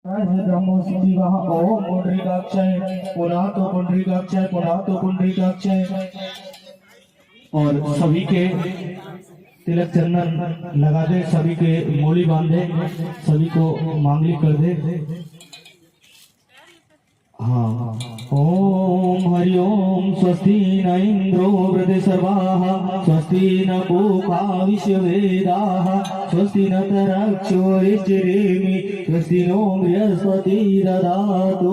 ब्रह्मोऽस्मिवः ओम पुंडरीकाक्षाय पुनः तो पुंडरीकाक्षाय पुनः तो पुंडरीकाक्षाय। और सभी के तिलक चंदन लगा दे, सभी के मूली बांधे, सभी को मांगलिक कर दे। हाँ, ओम हरि ओम। स्वस्ति न इंद्रो वृद्धसर्वाः, स्वस्ति न पूषा विश्ववेदाः, स्वस्ति न तरक्षो ऋषिरेमि, स्वस्ति नो बृहस्पतिर्दधातु।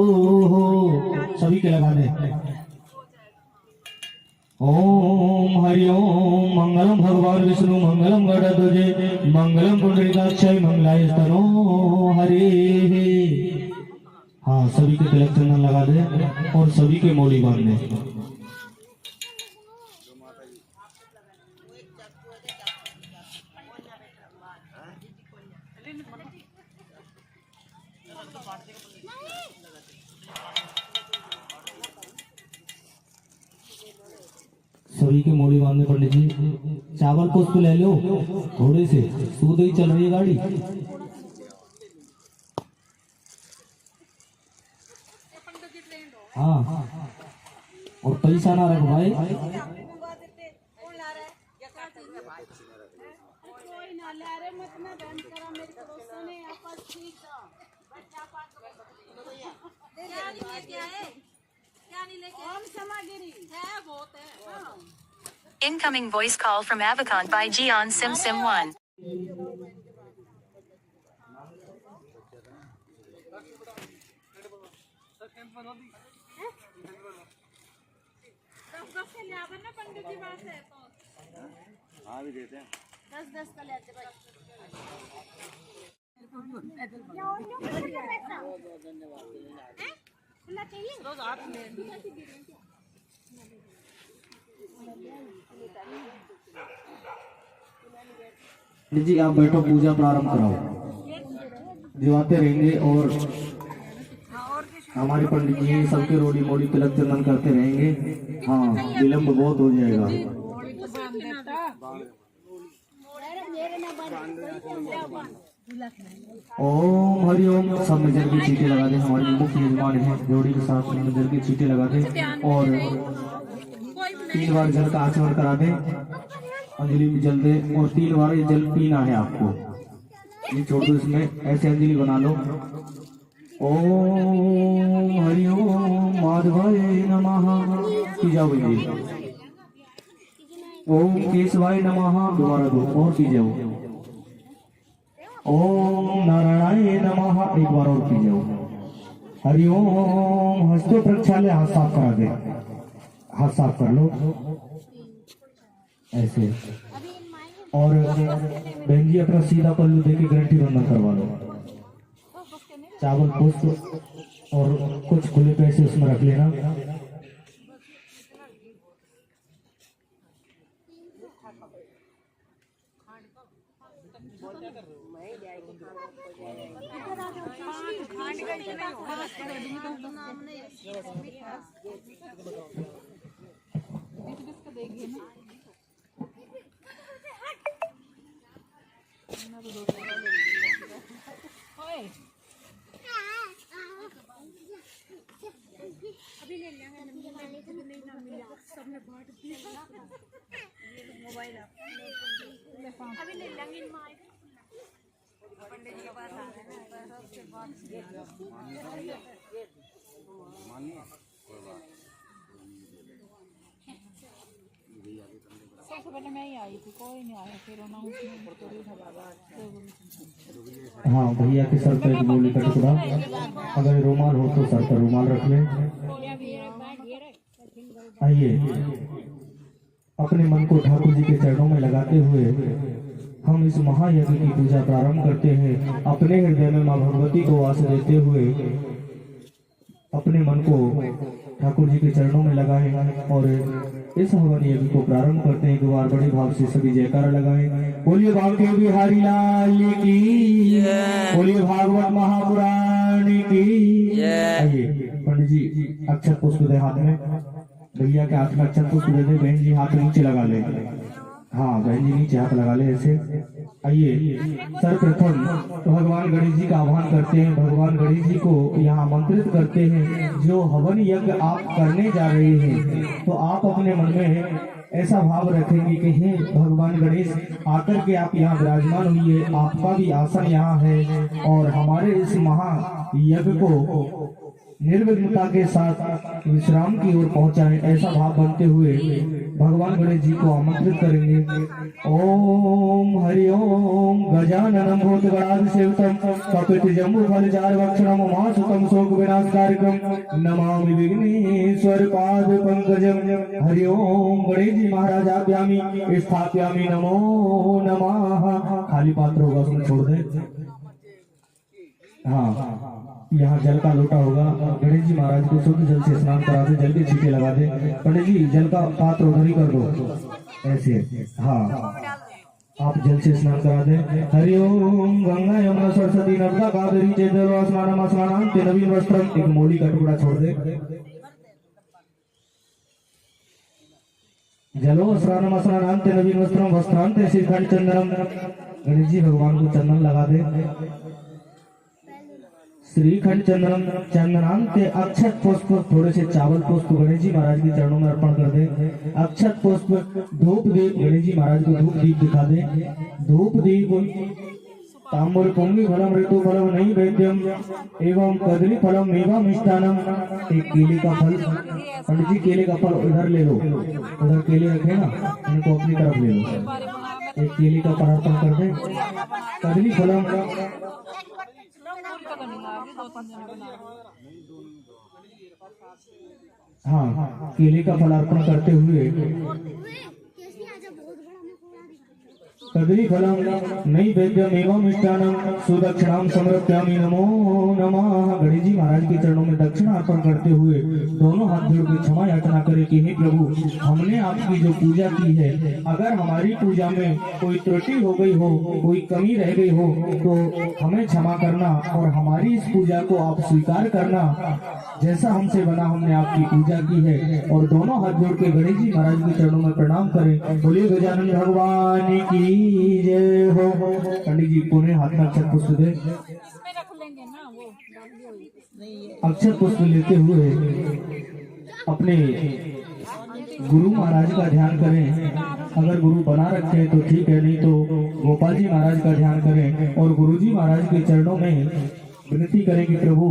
सभी के लगा दे। ओम हरि ओम। मंगलम भगवान विष्णु मंगलम गरुड़ध्वजे मंगलम पुंडरीकाक्षाय मंगलाय स्तनो हरे। हाँ, सभी के तिलक चंदन लगा दे और सभी के मौली बांध दे। सभी के मौली बांधने पंडित जी। चावल पुष्प ले लो थोड़े से, सूद ही चल रही है गाड़ी। हाँ, और पैसा ना रख भाई। Incoming voice call from Avicon by Jian Sim Sim 1. हाँ भी देते हैं 10-10 का लेते भाई। जी आप बैठो, पूजा प्रारंभ कराओ। दिवाते रहेंगे और हमारे पंडित जी सबके रोड़ी मोड़ी तिलक चंदन करते रहेंगे। हाँ, विलम्ब बहुत हो जाएगा। ओम हरि ओम। सब में जल की चीटें लगा दे। हमारे मुख्य यजमान है, जोड़ी के साथ में जल की चीटें लगा दे और 3 बार जल का आचमन करा दे। अंजलि में जल दे और 3 बार ये जल पीना है आपको। ये छोड़ दो, इसमें ऐसे अंजलि बना लो। ओम हरि ओम माधवाय नमः। पी जाओ ये। ओम केशवाय नमः। दोबारा दो और पी जाओ। ओम नारायणाय नमः। एक बार और पी जाओ। हरि ओम। हस्तो प्रक्षालय, हाथ साफ करा दे। हाथ साफ कर लो ऐसे। और बहन जी अपना सीधा पल्लू देके ग्रंथि बंधन करवा लो। चावल पुष्प और कुछ खुले पैसे उसमें रख लेना। अभी ले लेंगे, सबने बांट दिया मोबाइल। अभी ले लेंगे, पंडित जी के पास आ रहे हैं ना, सबसे बात सबसे पहले मैं ही आई थी, कोई नहीं आया। फिर हाँ, भैया के सर पर गोली का टुकड़ा, अगर रुमाल हो तो सर पर रुमाल रख ले। आइए, अपने मन को ठाकुर जी के चरणों में लगाते हुए हम इस महायज्ञ की पूजा प्रारंभ करते हैं। अपने हृदय में माँ भगवती को वास देते हुए अपने मन को ठाकुर जी के चरणों में लगाएं और इस हवन यज्ञ को प्रारंभ करते हैं। एक बार बड़े भाव से सभी जयकारा लगाएं। बोलिए भाग्य बिहारी लाल की, बोलिए भागवत महापुराण की। आइए पंडित जी अक्षर पुष्प दे हाथ में। भैया के हाथ में अक्षर पुष्प दे दे। बहन जी हाथ नीचे लगा ले। हाँ, बहन जी नीचे हाथ लगा ले ऐसे। आइए सर्वप्रथम भगवान गणेश जी का आह्वान करते हैं। भगवान गणेश जी को यहाँ आमंत्रित करते हैं। जो हवन यज्ञ आप करने जा रहे हैं तो आप अपने मन में ऐसा भाव रखेंगे कि हे भगवान गणेश, आकर के आप यहाँ विराजमान हुई है, आपका भी आसन यहाँ है और हमारे इस महायज्ञ को निर्विघ्नता के साथ विश्राम की ओर पहुंचाएं। ऐसा भाव बनते हुए भगवान गणेश जी को आमंत्रित करेंगे। ओम हरि ओम गजाननम भूतगणाधि सेवितम कपित जम्बू फलचार भक्षणम उमासुतम शोक विनाशकारिकम नमामि विघ्नेश्वर पाद पंकजम। हरि ओम गणेश जी महाराजाभ्यामि स्थापयामि नमो नमः। खाली पात्र होगा उसमें छोड़ दे। हाँ, यहाँ जल का लोटा होगा। गणेश जी महाराज को शुद्ध जल से स्नान करा दे, जल के छींटे लगा दे। पंडित जी जल का पात्र उधर ही कर दो ऐसे। हाँ, आप जल से स्नान करा दे। हरि ओम गंगा यमुना सरस्वती नर्मदा कावेरी चेतलो स्नानम स्नानान्ते नवीन वस्त्रम। एक मोली का टुकड़ा छोड़ दे। जलो स्नानम स्नानान्ते नवीन वस्त्रम वस्त्रान्ते श्रीखंड चंदनम। गणेश जी भगवान को चंदन लगा दे। श्रीखंड चंदनम चंदनांते अक्षत पुष्प, थोड़े से चावल पुष्प गणेश जी महाराज के चरणों में अर्पण कर दे। अक्षत पुष्प धूप दीप, गणेश जी महाराज को धूप दीप दिखा दे। धूप दीप तांबूल पुंगी फलम ऋतु फलम नहीं वैद्यम एवं कदली फलम मेवा मिष्टानम। एक केले का फल, पंडित जी केले का फल उधर ले लो, उधर केले रखे ना, उनको अपनी तरफ ले लो। एक केले का फल अर्पण कर दे। कदली फलम, हाँ, केले का फल अर्पण करते हुए कदली फलम नैवेद्यम एवं मिष्टान्नम सुदक्षिणाम समर्पयामि नमो नमः। गणेश जी महाराज के चरणों में दक्षिणा अर्पण करते हुए दोनों हाथ जोड़ के क्षमा याचना करें कि हे प्रभु, हमने आपकी जो पूजा की है, अगर हमारी पूजा में कोई त्रुटि हो गई हो, कोई कमी रह गई हो तो हमें क्षमा करना और हमारी इस पूजा को आप स्वीकार करना। जैसा हमसे बना हमने आपकी पूजा की है। और दोनों हाथ जोड़ के गणेश जी महाराज के चरणों में प्रणाम करें। बोलिए गजानन भगवान की जय हो। पंडित जी पुणे हाथ में अक्षत पुष्प दे। अक्षत पुष्प लेते हुए अपने गुरु महाराज का ध्यान करें। अगर गुरु बना रखे तो ठीक है, नहीं तो गोपाल जी महाराज का ध्यान करें और गुरु जी महाराज के चरणों में विनती करें कि प्रभु,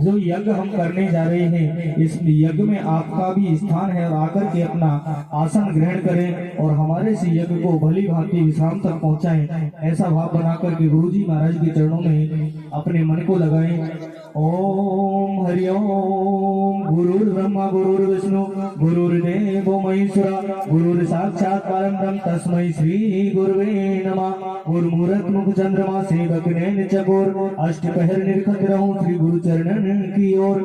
जो यज्ञ हम करने जा रहे हैं, इस यज्ञ में आपका भी स्थान है और आकर के अपना आसन ग्रहण करें और हमारे इस यज्ञ को भली भांति विश्राम तक पहुंचाएं। ऐसा भाव बनाकर के गुरु जी महाराज के चरणों में अपने मन को लगाएं। ओम हरि ओम गुरुर्ब्रह्मा गुरुर्विष्णु गुरुर्देवो महेश्वरा गुरुर् साक्षात् परब्रह्म तस्मै श्री गुरुवे नमः। गुरुमूर्त मुख चंद्रमा सेवक नैन चकोर अष्ट पहर निरखत रहूं श्री गुरु चरणन की ओर।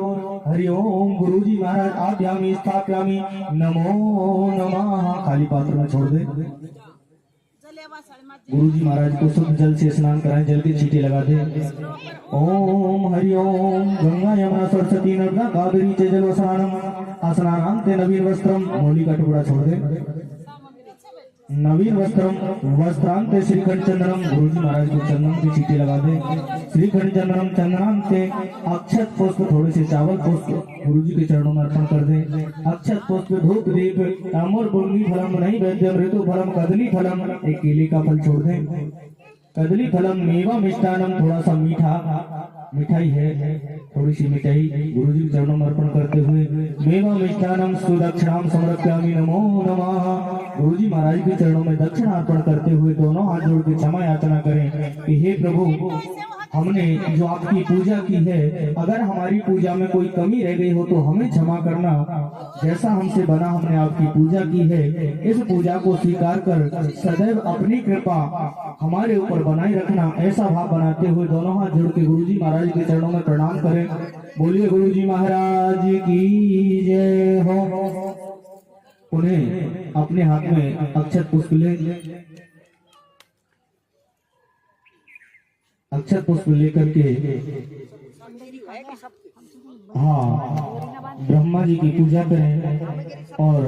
हरि ओम गुरु जी महाराज आभ्यामी स्थापयामी नमो नमः। खाली पात्र में छोड़ दे। गुरु जी महाराज को शुद्ध जल से स्नान कराएं, जल के छींटे लगा दे। ओम हरि ओम गंगा यमुना सरस्वती नर्मदा कावेरी चेतलो स्नानम स्नानान्ते नवीन वस्त्रम। मोली का टुकड़ा छोड़ दे। नवीन वस्त्रम वस्त्रांते श्रीखंड चंदनम। गुरु जी महाराज को चंदन के छींटे लगा दे। श्रीखंड चंदनम चंदनांते अक्षत पुष्प, थोड़े से चावल पुष्प गुरु जी के चरणों में अर्पण कर दे। अक्षत पुष्प धूप दीप ताम्र पुंगी फलम नहीं वैद्यम ऋतु फलम कदली फलम। एक केले का फल छोड़ दे। कदली फलम मेवा मिष्टानम, थोड़ा सा मीठा मिठाई है, थोड़ी सी मिठाई गुरु जी के चरणों में अर्पण करते हुए मेवा मिष्टानम सुदक्षिणाम समर्पयामि नमो नमः। गुरु जी महाराज के चरणों में दक्षिणा अर्पण करते हुए दोनों हाथ जोड़ के क्षमा याचना करें कि हे प्रभु, हमने जो आपकी पूजा की है, अगर हमारी पूजा में कोई कमी रह गई हो तो हमें क्षमा करना। जैसा हमसे बना हमने आपकी पूजा की है, इस पूजा को स्वीकार कर सदैव अपनी कृपा हमारे ऊपर बनाए रखना। ऐसा भाव बनाते हुए दोनों हाथ जोड़ के गुरु जी महाराज के चरणों में प्रणाम करें। बोलिए गुरु जी महाराज की जय हो। उन्हें अपने हाथ में अक्षत पुष्प ले, अक्षत पुष्प लेकर के हाँ ब्रह्मा जी की पूजा करें और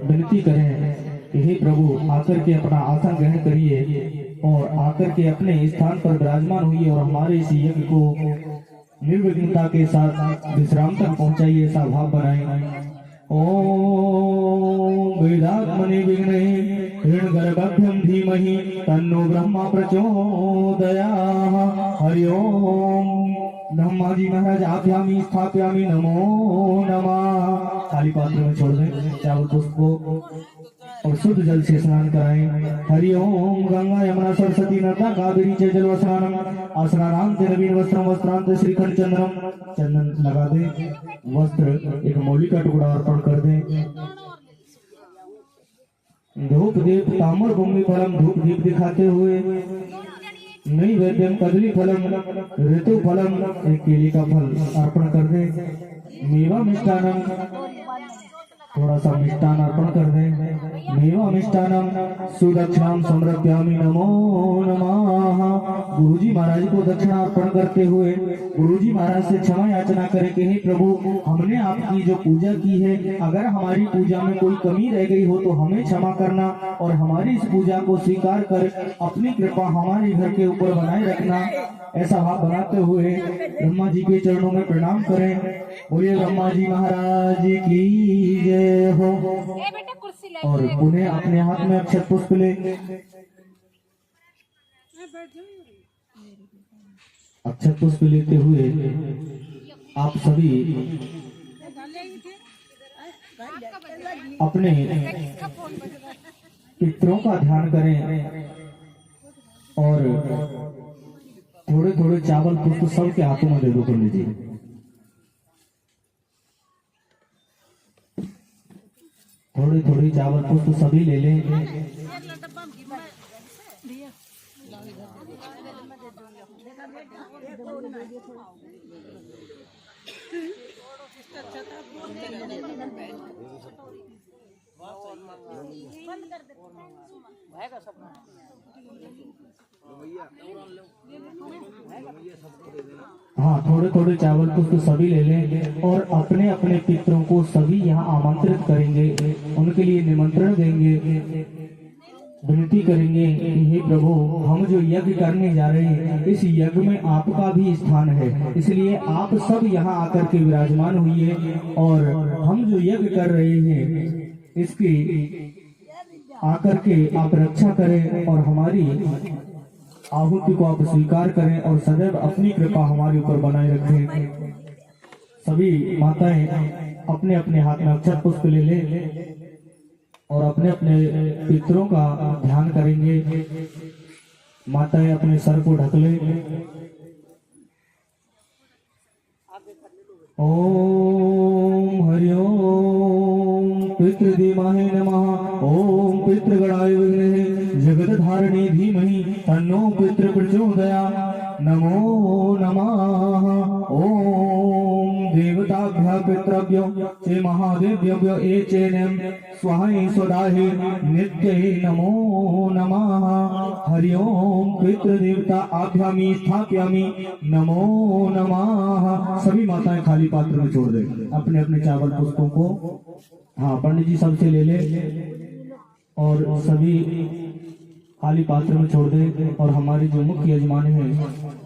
विनती करें कि हे प्रभु, आकर के अपना आसन ग्रहण करिए और आकर के अपने स्थान पर विराजमान हुई और हमारे इस यज्ञ को निर्विघ्नता के साथ विश्राम तक पहुंचाइए, ऐसा भाव बनाए। ओम वेदात्मने विघ्ने हिरण्यगर्भाभ्यं धीमहि तन्नो ब्रह्मा प्रचोदयात्। हरि ओम। ब्रह्माजी महाराज आभ्यामी स्थापयामी, नमो नमः। खाली पात्र में छोड़ दें चावल पुष्प को और शुद्ध जल से स्नान कराएं। हरि ओम। गंगा यमुना सरस्वती नर्मदा कावेरी च जल स्नानम स्नानांत नवीन वस्त्रम वस्त्रांत श्रीखंड चंद्रम। चंदन लगा दे, वस्त्र एक मौली का टुकड़ा अर्पण कर दें। धूप दीप ताम्र भूमि फलम, धूप दीप दिखाते हुए नैवेद्यम कदली फलम ऋतु फलम, एक केले का फल अर्पण कर दे। मेवा मिष्टानम, थोड़ा सा मिष्टान अर्पण कर दें। मेवा मिष्टानम सुदक्षिणाम समर्पयामि, नमो नमः। गुरुजी महाराज को दक्षिणा अर्पण करते हुए गुरुजी महाराज से क्षमा याचना करें कि हे प्रभु, हमने आपकी जो पूजा की है, अगर हमारी पूजा में कोई कमी रह गई हो तो हमें क्षमा करना और हमारी इस पूजा को स्वीकार कर अपनी कृपा हमारे घर के ऊपर बनाए रखना। ऐसा भाव बनाते हुए ब्रह्मा जी के चरणों में प्रणाम करें। बोलिए ब्रह्मा जी महाराज की जय हो। और पुनः अपने हाथ में अक्षत पुष्प ले, अक्षत पुष्प लेते हुए आप सभी अपने पितरों का ध्यान करें और थोड़े थोड़े चावल पुष्प सबके हाथों में दे दो पंडित जी। थोड़ी थोड़ी चावल पुष्प सभी ले लें। हाँ, थोड़े थोड़े चावल पुष्प सभी ले लें और अपने अपने पितरों को सभी यहाँ आमंत्रित करेंगे, उनके लिए निमंत्रण देंगे, विनती करेंगे कि हे प्रभु, हम जो यज्ञ करने जा रहे हैं इस यज्ञ में आपका भी स्थान है, इसलिए आप सब यहाँ आकर के विराजमान हुई और हम जो यज्ञ कर रहे हैं इसकी आकर के आप रक्षा करें और हमारी आहुति को आप स्वीकार करें और सदैव अपनी कृपा हमारे ऊपर बनाए रखें। सभी माताएं अपने अपने हाथ में अक्षत पुष्प ले लें और अपने अपने पितरों का ध्यान करेंगे। माताएं अपने सर को ढक लें। ओम हरि ओम पितृदेवाय नमः। ओम पितृगणाय विद्महे जगद्धारिणे धीमहि तन्नो पितृ प्रचोदयात्। नमो नमः। ओम देवताभ्यः पितृभ्यो च महादेव्यो ये चैनम स्वाहाय स्वदाहे नित्ये नमो नमः। हरि ओम पितृदेवता आभ्यामी स्थापयामी, नमो नमः। सभी माताएं खाली पात्र में छोड़ दें अपने अपने चावल पुष्पों को। हाँ, पंडित जी सबसे ले ले और सभी खाली पात्र में छोड़ दें और हमारे जो मुख्य यजमान हैं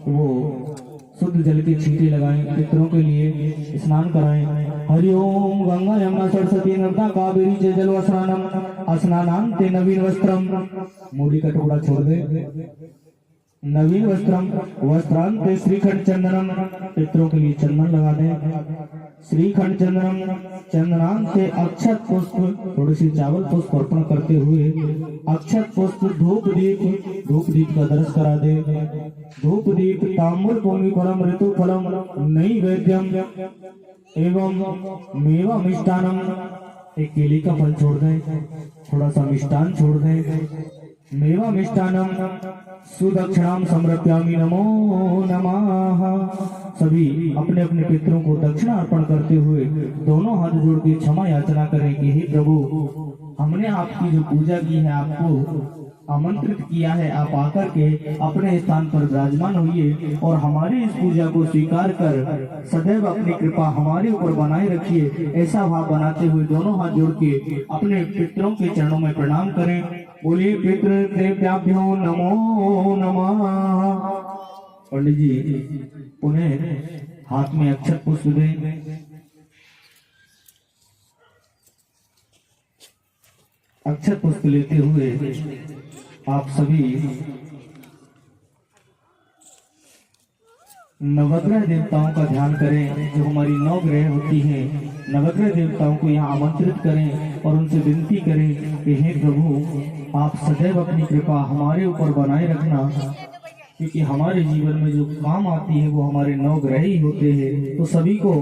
वो शुद्ध जल के छींटे लगाएं, पितरों के लिए स्नान कराएं। हरि ओम गंगा यमुना सरस्वती नर्मदा कावेरी च जल स्नानम स्नानांते नवीन वस्त्रम। मूली का टुकड़ा छोड़ दे। नवीन वस्त्रम वस्त्रांते श्रीखंड चंदनम, पितरों के लिए चंदन लगा दें। श्रीखंड चंदनम चंदनांते अक्षत पुष्प, थोड़ी सी चावल पुष्प अर्पण करते हुए अक्षत पुष्प धूप दीप का दर्श करा दे। धूप दीप ताम्र भूमि फलम ऋतु फलम नैवेद्यम एवं मेवा मिष्टानम, एक केले का फल छोड़ दें, थोड़ा सा मिष्टान छोड़ दें। मेवा मिष्टानम सुदक्षिणाम समर्पयामि, नमो नमः। सभी अपने अपने पितरों को दक्षिणा अर्पण करते हुए दोनों हाथ जोड़ के क्षमा याचना करें कि हे प्रभु, हमने आपकी जो पूजा की है, आपको आमंत्रित किया है, आप आकर के अपने स्थान पर विराजमान होइए और हमारी इस पूजा को स्वीकार कर सदैव अपनी कृपा हमारे ऊपर बनाए रखिए। ऐसा भाव बनाते हुए दोनों हाथ जोड़ के अपने पितरों के चरणों में प्रणाम करें। बोलिए पितृदेव्याभ्यो नमो नमः। पंडित जी पुनः हाथ में अक्षत पुष्प दें। अक्षत पुष्प लेते हुए आप सभी नवग्रह देवताओं का ध्यान करें। जो हमारी नौ ग्रह होती हैं, नवग्रह देवताओं को यहाँ आमंत्रित करें और उनसे विनती करें कि हे प्रभु, आप सदैव अपनी कृपा हमारे ऊपर बनाए रखना, क्योंकि हमारे जीवन में जो काम आती है वो हमारे नौ ग्रह ही होते हैं। तो सभी को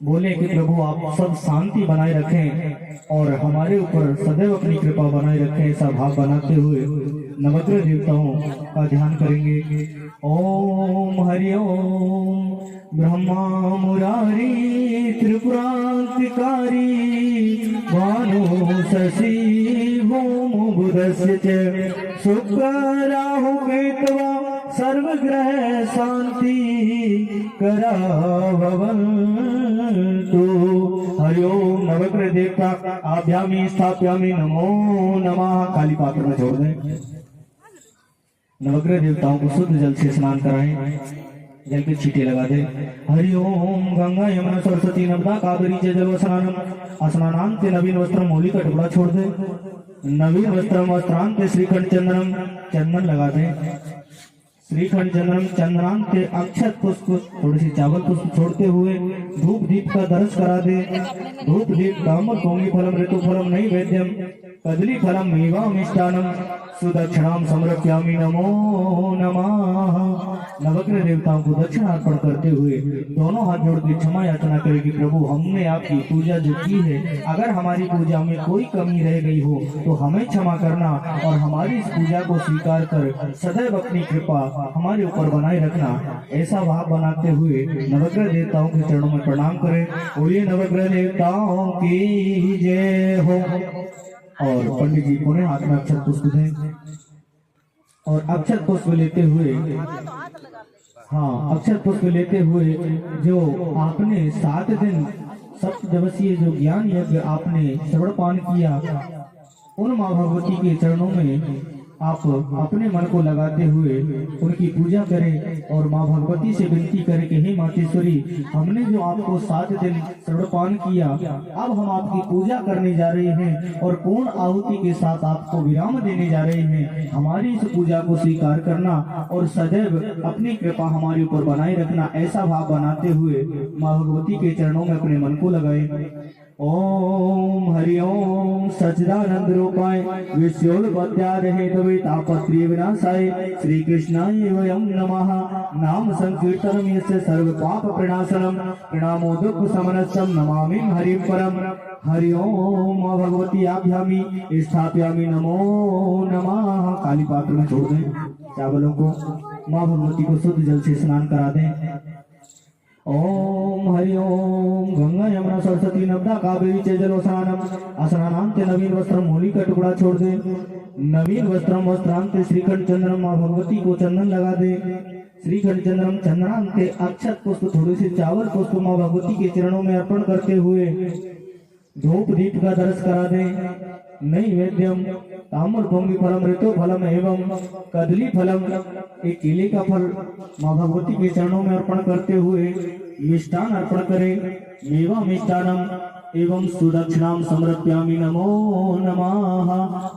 बोले कि प्रभु आप सब शांति बनाए रखें और हमारे ऊपर सदैव अपनी कृपा बनाए रखें। ऐसा भाव बनाते हुए नवग्रह देवताओं का ध्यान करेंगे। ओम हरि ओम ब्रह्मा मुरारी त्रिपुरांतकारी भानु शशि भौम बुधस्य च शुक्र राहु केतवा सर्वग्रह शांति करावन्तु। हरि ओम नवग्रह देवता आभ्यामी स्थाप्यामी नमो नमः। काली पात्र में छोड़ दें। नवग्रह देवताओं को शुद्ध जल से स्नान कराएं, जल के छींटे लगा दे। हरि ओम गंगा यमुना सरस्वती नर्मदा कावेरी च जल स्नानम स्नानांत नवीन वस्त्रम होली का टुकड़ा छोड़ दे। नवीन वस्त्रम वस्त्रांत श्रीखंड चंदनम चंदन लगा दे। श्रीखंड चंदनम चंदनांत अक्षत पुष्प थोड़ी सी चावल पुष्प छोड़ते हुए धूप दीप का दर्श करा दे। धूप दीप दामर कोंगी फलम ऋतु फलम नैवेद्यम कदली फलम मेवा मिष्टानम सुदक्षिणाम समर्पयामि नमो नमः। नवग्रह देवताओं को दक्षिणा अर्पण करते हुए दोनों हाथ जोड़ के क्षमा याचना करेगी। प्रभु, हमने आपकी पूजा जो की है, अगर हमारी पूजा में कोई कमी रह गई हो तो हमें क्षमा करना और हमारी इस पूजा को स्वीकार कर सदैव अपनी कृपा हमारे ऊपर बनाए रखना। ऐसा भाव बनाते हुए नवग्रह देवताओं के चरणों में प्रणाम करें। बोलिए नवग्रह देवताओं की जय हो। और पंडित जी पुनः हाथ में अक्षत पुष्प दें और अक्षत पुष्प लेते हुए, हाँ, अक्षत पुष्प लेते हुए जो आपने 7 दिन सप्त दिवसीय जो ज्ञान यज्ञ आपने श्रवणपान किया, उन माँ भगवती के चरणों में आप अपने मन को लगाते हुए उनकी पूजा करें और माँ भगवती से विनती करें कि हे मातेश्वरी, हमने जो आपको 7 दिन श्रवणपान किया, अब हम आपकी पूजा करने जा रहे हैं और पूर्ण आहुति के साथ आपको विराम देने जा रहे हैं। हमारी इस पूजा को स्वीकार करना और सदैव अपनी कृपा हमारे ऊपर बनाए रखना। ऐसा भाव बनाते हुए माँ भगवती के चरणों में अपने मन को लगाए। ओम हरि ओम सच्चिदानंद रूपाय विश्वोत्पत्त्यादि हेतवे तापत्र्य विनाशाय श्री कृष्णाय वयं नमः। नाम संकीर्तनम यस्य सर्व पाप प्रणाशनम प्रणामो दुख समनस्सम नमामि हरिं परम। हरि ओम भगवती आभ्यामी स्थाप्यामी नमो नमः। काली पात्र में छोड़ दें चावलों को। माँ भगवती को शुद्ध जल से स्नान करा दें। ओम हरि ओम गंगा यमुना सरस्वती नर्मदा कावेरी च जल स्नानम स्नानांत नवीन वस्त्रम होली का टुकड़ा छोड़ दे। नवीन वस्त्रम वस्त्रांत श्रीखंड चंदनम माँ भगवती को चंदन लगा दे। श्रीखंड चंदनम चंदनांत अक्षत पुष्प थोड़ी सी चावल पुष्प माँ भगवती के चरणों में अर्पण करते हुए धूप दीप का दर्श करा दे। नैवेद्यम ताम्र भूमि फलम ऋतु फलम एवं कदली फलम, एक केले का फल माँ भगवती के चरणों में अर्पण करते हुए मिष्टान अर्पण करें। मेवा मिष्टानम एवं सुदक्षिणाम समर्पयामि नमो नमः।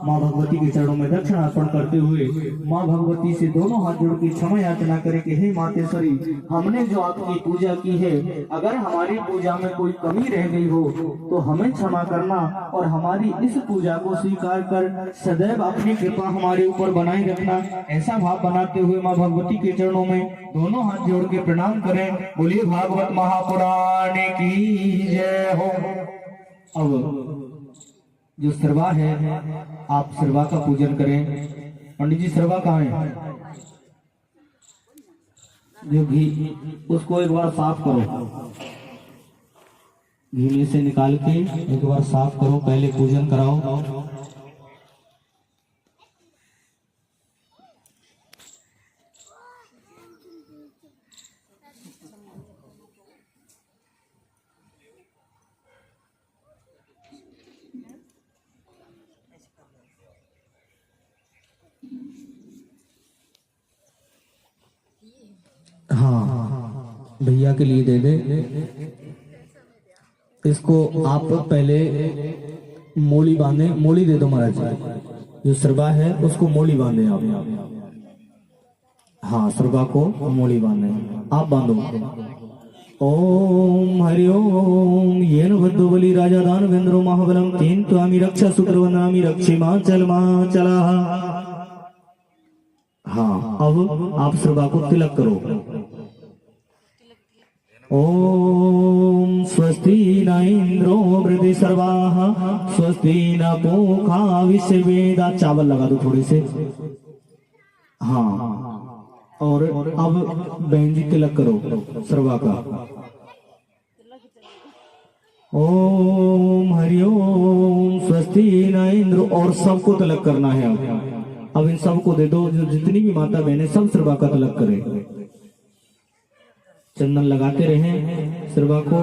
माँ भगवती के चरणों में दक्षिणा अर्पण करते हुए माँ भगवती से दोनों हाथ जोड़ के क्षमा याचना करें कि हे मातेश्वरी, हमने जो आपकी पूजा की है, अगर हमारी पूजा में कोई कमी रह गई हो तो हमें क्षमा करना और हमारी इस पूजा को स्वीकार कर सदैव अपनी कृपा हमारे ऊपर बनाए रखना। ऐसा भाव बनाते हुए माँ भगवती के चरणों में दोनों हाथ जोड़ के प्रणाम करें। बोलिए भागवत महापुराण की जय हो। अब जो सरवा है, आप सरवा का पूजन करें। पंडित जी, सरवा कहाँ है? जो घी, उसको एक बार साफ करो, घी में से निकाल के एक बार साफ करो, पहले पूजन कराओ। भैया के लिए दे दे। इसको आप पहले मोली बांधे, मोली दे दो महाराज जी। जो सरबा है उसको मोली बांधे आप। हाँ, सरबा को मोली बांधे, आप बांधो। ओम हरि ओम। येन बद्धो बलि राजा दानवेंद्रो महाबलम तेन त्वामि रक्षा सूत्रवनामि रक्षिमा चला। हाँ, अब आप सरबा को तिलक करो। ओम स्वस्ति न इंद्रो वृद्धि सर्वाः स्वस्ति न पूषा विश्ववेदा। चावल लगा दो थोड़े से। हाँ, और अब बहन जी तिलक करो सरवा का। ओम हरि ओम। स्वस्ति न इंद्र। और सबको तिलक करना है। अब इन सबको दे दो, जो जितनी भी माता बहनें सब सरवा का तिलक करें। चंदन लगाते रहें सरवा को।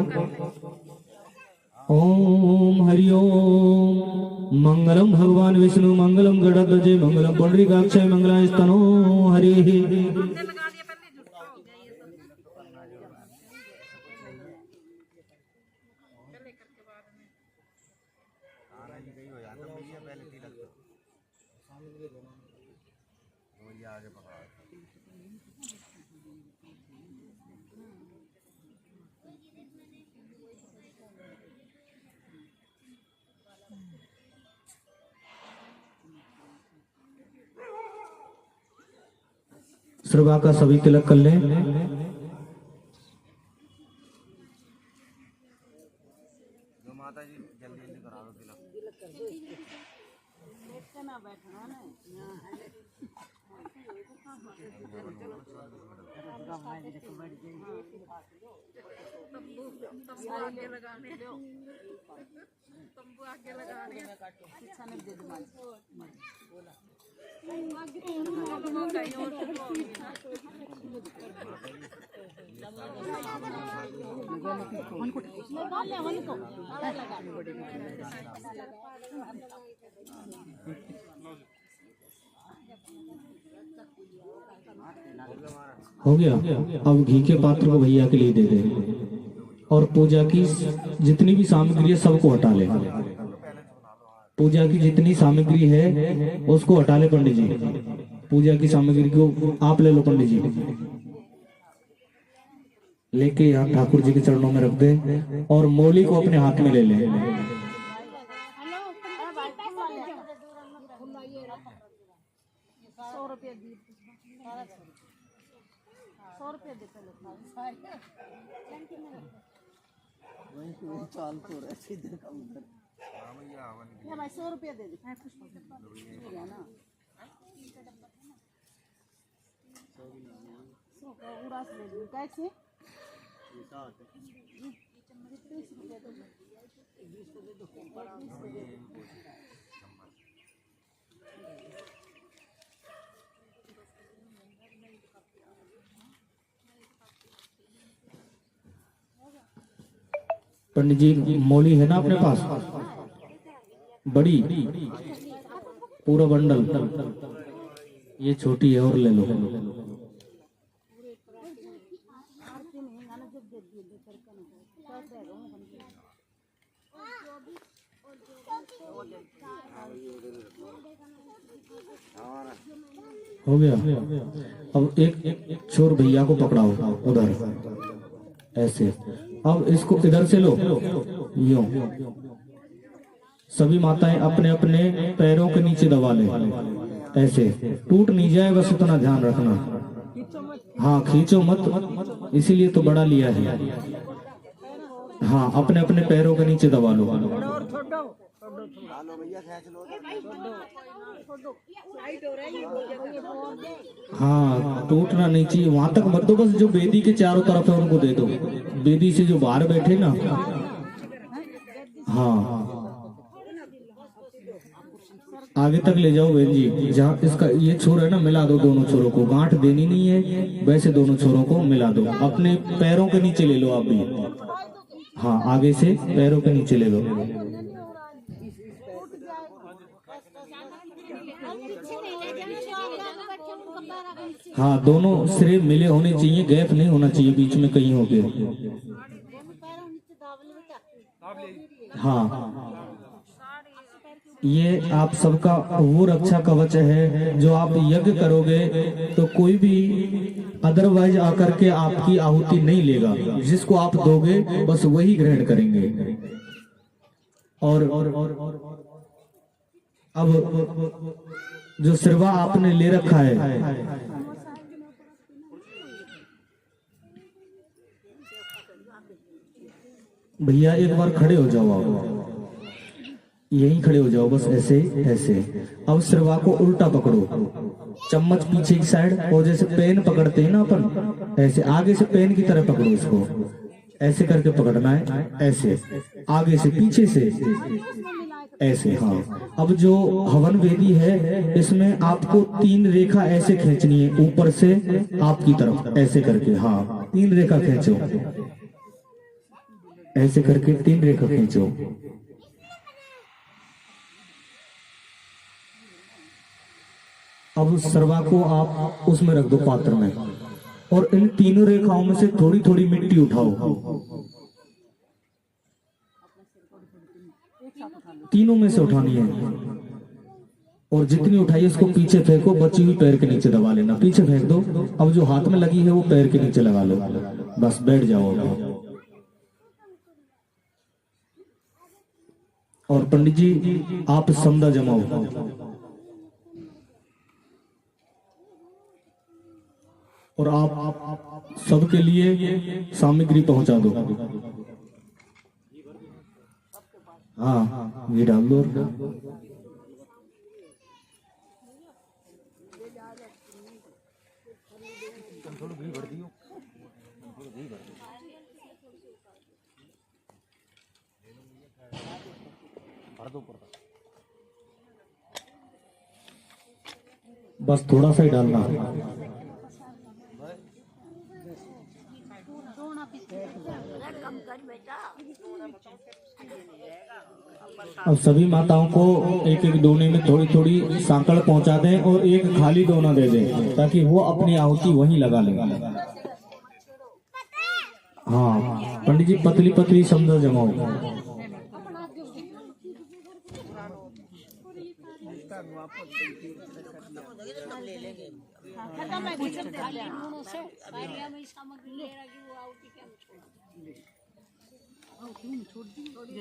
ओम हरि ओम। मंगलम भगवान विष्णु मंगलम गरुड़ध्वजे मंगलम पुंडरीकाक्षाय मंगलाय स्तनो हरि। सरवा का सभी तिलक कर लें। माता जी जल्दी जल्दी करा दो तिलक। हो गया। अब घी के पात्र को भैया के लिए दे दे और पूजा की जितनी भी सामग्री है सबको हटा ले। पूजा की जितनी सामग्री है उसको हटा ले पंडित जी। पूजा की सामग्री को आप ले लो पंडित जी। लेके यहाँ ठाकुर जी के चरणों में रख दे और मोली को अपने हाथ में ले ले। 100 रुपये देते लोग भाई 100 रुपये दे दे ना 100 का उड़ास ले लो कैसे 30 रुपये दे दो 20 को दे दो पंडित जी मोली है ना अपने पास बड़ी पूरा बंडल, ये छोटी है और ले लो। हो गया। अब एक छोर भैया को पकड़ाओ उधर ऐसे। अब इसको इधर से लो यूं। सभी माताएं अपने अपने पैरों के नीचे दबा ले ऐसे, टूट नहीं जाए बस इतना ध्यान रखना। हाँ खींचो मत, इसीलिए तो बड़ा लिया है। हाँ अपने अपने पैरों के नीचे दबा लो। हाँ टूटना नहीं चाहिए, वहां तक मत दो, बस जो बेदी के चारों तरफ है उनको दे दो। बेदी से जो बाहर बैठे ना, हाँ आगे तक ले जाओ बहन जी। जहाँ इसका ये छोर है ना, मिला दो दोनों छोरों को। गांठ देनी नहीं है, वैसे दोनों छोरों को मिला दो। अपने पैरों के नीचे ले लो आप भी। हाँ आगे से पैरों के नीचे ले लो। हाँ, दोनों सिरे मिले होने चाहिए, गैप नहीं होना चाहिए बीच में कहीं हो गए। हाँ, ये आप सबका वो रक्षा कवच है। जो आप यज्ञ करोगे तो कोई भी अदरवाइज आकर के आपकी आहुति नहीं लेगा, जिसको आप दोगे बस वही ग्रहण करेंगे। और अब जो सिरवा आपने ले रखा है, भैया एक बार खड़े हो जाओ, आप यहीं खड़े हो जाओ, बस ऐसे ऐसे। अब सिरवा को उल्टा पकड़ो, चम्मच पीछे की साइड, और जैसे पेन पकड़ते हैं ना अपन, ऐसे आगे से पेन की तरह पकड़ो इसको, ऐसे करके पकड़ना है, ऐसे आगे से पीछे से ऐसे। हाँ, अब जो हवन वेदी है इसमें आपको 3 रेखा ऐसे खींचनी है, ऊपर से आपकी तरफ ऐसे करके। हाँ, 3 रेखा खींचो, ऐसे करके 3 रेखा खींचो। अब सर्वा को आप उसमें रख दो पात्र में, और इन तीनों रेखाओं में से थोड़ी थोड़ी मिट्टी उठाओ, तीनों में से उठानी है, और जितनी उठाई उसको पीछे फेंको, बची हुई पैर के नीचे दबा लेना, पीछे फेंक दो। अब जो हाथ में लगी है वो पैर के नीचे लगा लो, बस बैठ जाओ। और पंडित जी आप समदा जमाओ, और आप सबके लिए सामग्री पहुंचा दो। हाँ, ये डाल दो। बस थोड़ा सा ही डालना। अब सभी माताओं को एक एक दोने में थोड़ी थोड़ी सांकड़ पहुंचा दें, और एक खाली दोना दे दें, ताकि वो अपनी आहुति वहीं लगा ले। हाँ पंडित जी, पतली पतली समझो जमाओ।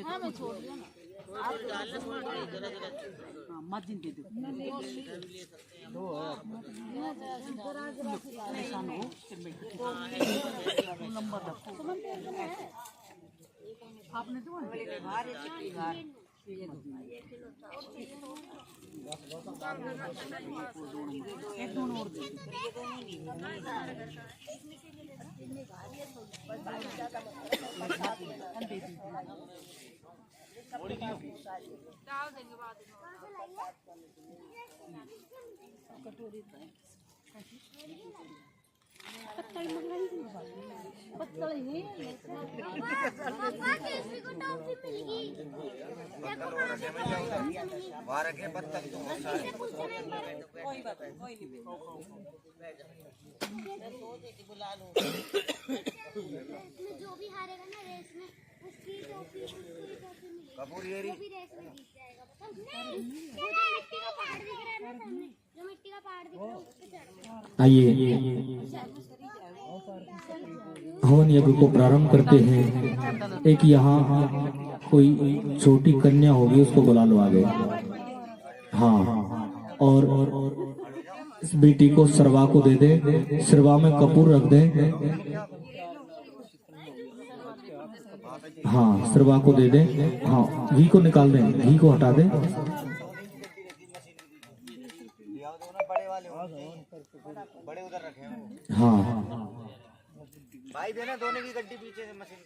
हाँ मैं छोड़ दिया ना, आप मर्जी दे दो। आपने तो एक दोनों और जो भी हारेगा ना रेस में उसकी ट्रॉफी कपूर ये भी रेस में जीत जाएगा। नहीं, वो जो मिट्टी का पहाड़ दिख रहा है ना सामने, जो मिट्टी का पहाड़ दिख रहा है उस पे चढ़ना। आइए हवन यज्ञ को प्रारंभ करते हैं। एक यहाँ कोई छोटी कन्या होगी, उसको बुला लो आगे। हाँ, और इस बेटी को सरवा को दे दे, सरवा में कपूर रख दे। हाँ, सरवा को दे दे। हाँ, घी को निकाल दे, घी को हटा दे। बड़े उधर रखे हैं। हाँ भाई देना दोनों की गड्डी पीछे से मशीन।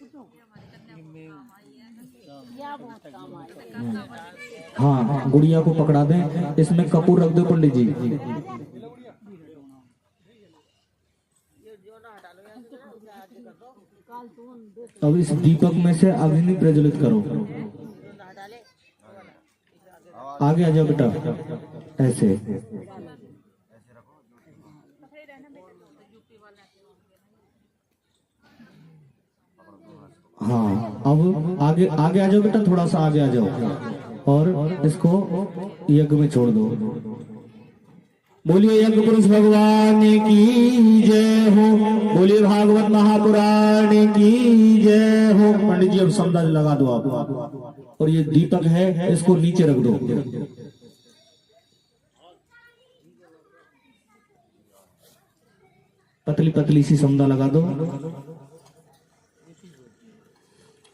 हाँ, गुड़िया को पकड़ा दें, इसमें कपूर रख दो पंडित जी। अब इस दीपक में से अग्नि प्रज्वलित करो। आगे आ जाओ बेटा, ऐसे। हाँ, अब आगे आगे आ जाओ बेटा, थोड़ा सा आगे आ जाओ और इसको यज्ञ में छोड़ दो। बोलिए यज्ञ पुरुष भगवान की जय हो, बोलिए भागवत महापुराण की जय हो। पंडित जी अब समझा लगा दो आप, और ये दीपक है इसको नीचे रख दो। पतली पतली सी समदा लगा दो।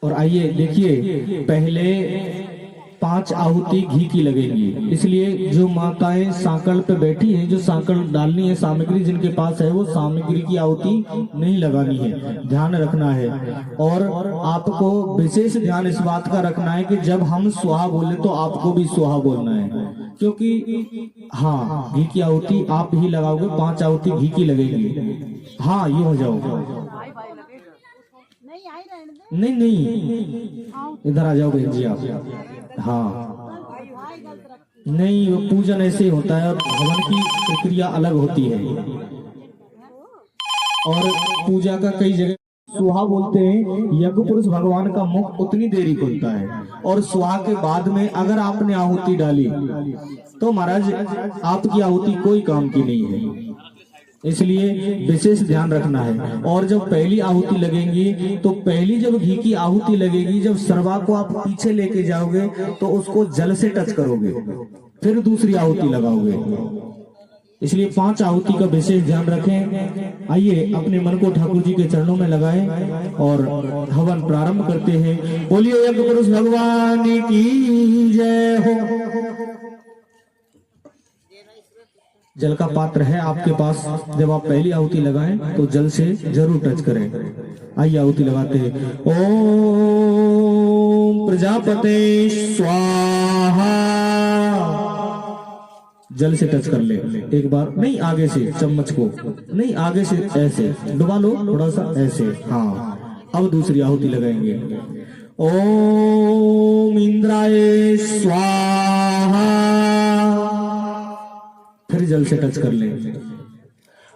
और आइए देखिए, पहले 5 आहुति घी की लगेंगी, इसलिए जो माताएं सांकल पे बैठी हैं, जो सांकल डालनी है सामग्री जिनके पास है, वो सामग्री की आहुति नहीं लगानी है, ध्यान रखना है। और आपको विशेष ध्यान इस बात का रखना है कि जब हम स्वाहा बोले तो आपको भी स्वाहा बोलना है, क्योंकि हाँ घी की आहुति आप ही लगाओगे, 5 आहुति घी की लगेगी। हाँ ये हो जाओ, नहीं आई रहने दे। नहीं नहीं इधर आ जाओ बहन जी आप। हाँ नहीं, वो पूजन ऐसे होता है और हवन की प्रक्रिया अलग होती है। और पूजा का कई जगह सुहा बोलते हैं, यज्ञ पुरुष भगवान का मुख उतनी देरी खुलता है। और सुहा के बाद में अगर आपने आहुति डाली तो महाराज आपकी आहुति कोई काम की नहीं है, इसलिए विशेष ध्यान रखना है। और जब पहली आहुति लगेंगी तो पहली जब घी की आहुति लगेगी, जब सरवा को आप पीछे लेके जाओगे तो उसको जल से टच करोगे, फिर दूसरी आहुति लगाओगे। इसलिए 5 आहुति का विशेष ध्यान रखें। आइए अपने मन को ठाकुर जी के चरणों में लगाएं और हवन प्रारंभ करते हैं। बोलिए यज्ञ पुरुष भगवान की जय हो। जल का पात्र है आपके पास, जब आप पहली आहुति लगाएं तो जल से जरूर टच करें। आइए आहुति लगाते हैं। ओम प्रजापते स्वाहा। जल से टच कर ले एक बार, नहीं आगे से, चम्मच को नहीं आगे से, ऐसे डुबा लो थोड़ा सा ऐसे। हाँ अब दूसरी आहुति लगाएंगे। ओम इंद्राय स्वाहा। फिर जल से टच कर ले।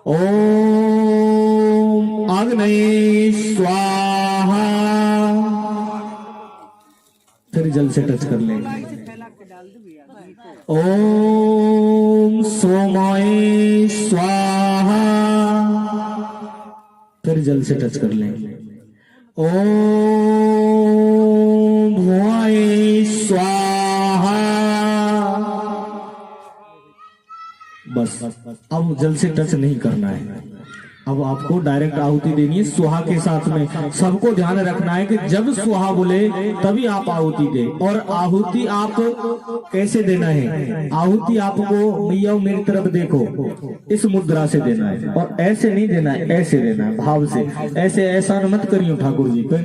ओम आग्नेय स्वाहा। फिर जल से टच कर ले। ओम सोमाय स्वाहा। फिर जल से टच कर ले। ओम भुआय स्वाहा। बस अब जल से टच नहीं करना है, अब आपको डायरेक्ट आहुति देनी है सुहा के साथ में। सबको ध्यान रखना है कि जब सुहा बोले तभी आप आहुति दे। और आहुति आप कैसे देना है, आहुति आपको मैया मेरी तरफ देखो इस मुद्रा से देना है, और ऐसे नहीं देना है, ऐसे देना है भाव से। ऐसे ऐसा मत करियो ठाकुर जी पे।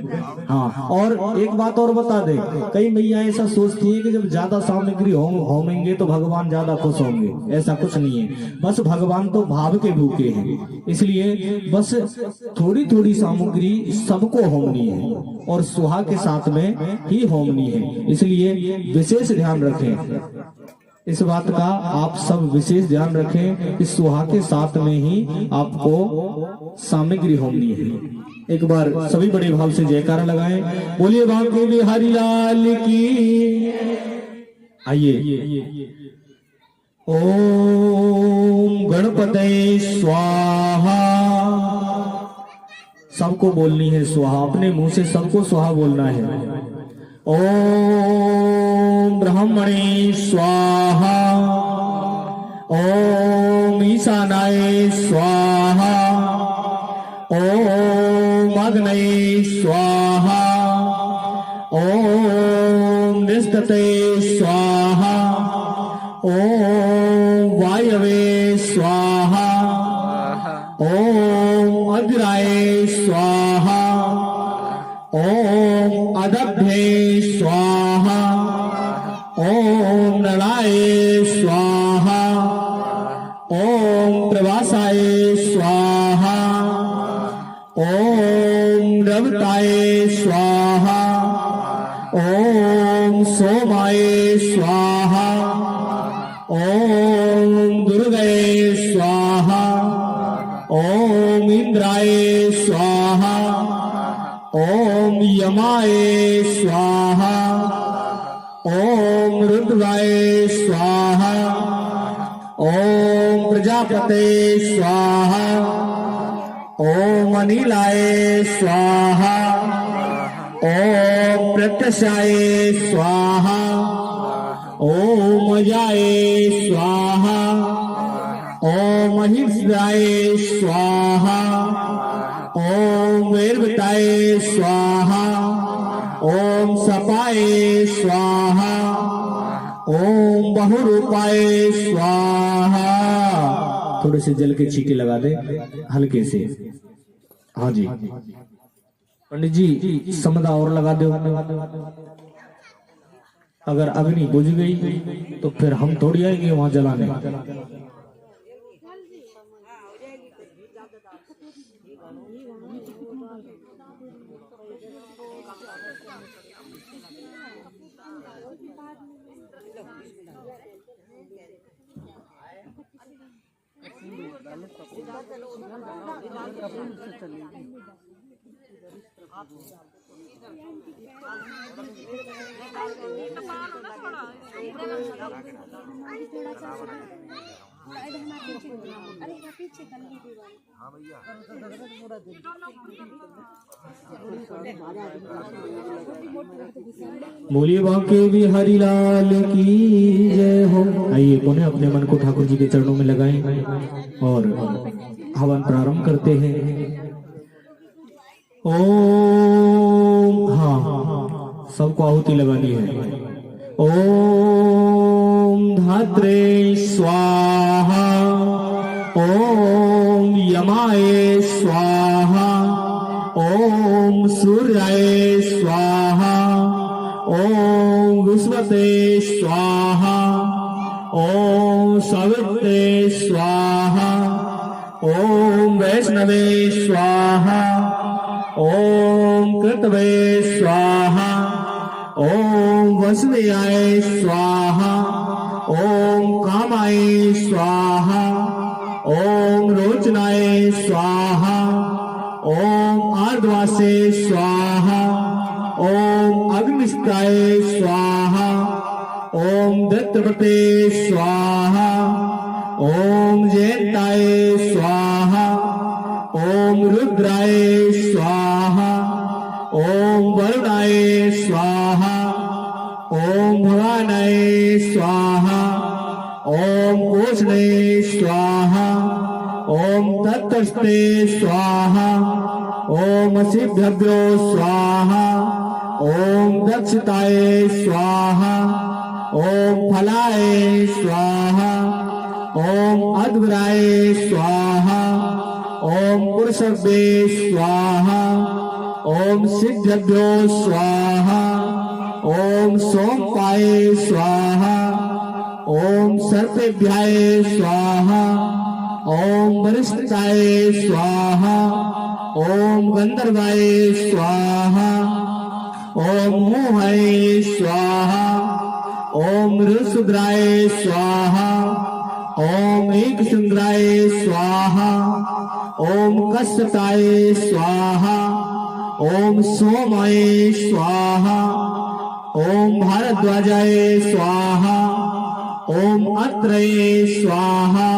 हाँ और एक बात और बता दे, कई मैया ऐसा सोचती है कि जब ज्यादा सामग्री होमेंगे तो भगवान ज्यादा खुश होंगे, ऐसा कुछ नहीं है। बस भगवान तो भाव के भूखे हैं, इसलिए बस थोड़ी थोड़ी सामग्री सबको होमनी है और सुहा के साथ में ही होमनी है। इसलिए विशेष ध्यान रखें इस बात का, आप सब विशेष ध्यान रखें कि सुहा के साथ में ही आपको सामग्री होमनी है। एक बार सभी बड़े भाव से जयकारा लगाएं। बोलिए बांके बिहारी लाल की। आइए ओम गणपते स्वाहा। सबको बोलनी है स्वाहा, अपने मुंह से सबको स्वाहा बोलना है। ओम ब्रह्मणे स्वाहा। ओम ईशानाय स्वाहा। ओम अग्नये स्वाहा। ओम निष्ठते स्वाहा। ओम वायवे स्वाहा। ओम अद्राय स्वाहा। ओम अदभ्ये स्वाहा। ओम नलाय स्वाहा। ओम प्रवासाय स्वाहा। ओम रवताय स्वाहा। ओम सोमाय स्वाहा। ओम दुर्गाय स्वाहा। ओम इंद्राय स्वाहा। ओम यमाय स्वाहा ओम रुद्राय स्वाहा ओम प्रजापते स्वाहा ओम अनिलाय स्वाहा ओम प्रत्यक्षाय स्वाहा ओम अजाय स्वाहा ओम अहिंसाय स्वाहा ओम वैर्वताय स्वाहा ओम सपाय स्वाहा ओम बहुरूपाय स्वाहा। थोड़े से जल के छींटे लगा दे हल्के से। हाँ जी पंडित जी समदा और लगा दो। अगर अग्नि बुझ गई तो फिर हम थोड़ी आएंगे वहां जलाने। बोलिए बांके बिहारी लाल की जय हो। आइए पुनः अपने मन को ठाकुर जी के चरणों में लगाएं और हवन प्रारंभ करते हैं। ओम हाँ सबको आहुति लगानी है। ओम धात्रे स्वाहा ओम यमाय स्वाहा ओम सूर्याय स्वाहा ओम विश्वते स्वाहा ओम सवित्रे स्वाहा ओम वैष्णवे स्वाहा ओम कृतवे स्वाहा ओम वसुदेवाय स्वाहा ओम कामाय स्वाहा ओम रोचनाय स्वाहा ओम आर्द्वासे स्वाहा ओम अग्निष्ठाय स्वाहा ओम दत्तवते स्वाहा ओम जयंताय स्वाहा ओम रुद्राय स्वाहा ओम वरुणाय स्वाहा ओम भवानाय स्वाहा ओम कोशने स्वाहा ओम तत्स्ते स्वाहा ओम सिद्धभ्यो स्वाहा ओम दक्षताय स्वाहा ओम फलाय स्वाहा ओम अद्भुताय स्वाहा ओम पुरुषभ्ये स्वाहा ओम सिद्धभ्यो स्वाहा ओम सोमपाय स्वाहा ओम सर्पेभ्याय स्वाहा ओम वरिष्ठाय स्वाहा ओम गंधर्वाय स्वाहा ओम मोहाय स्वाहा ओम ऋषुद्राय स्वाहा ओम एकशृंगाय स्वाहा ओम कश्यपाय स्वाहा ओम सोमाय स्वाहा ओम भारद्वाजाय स्वाहा ओम अत्रये स्वाहा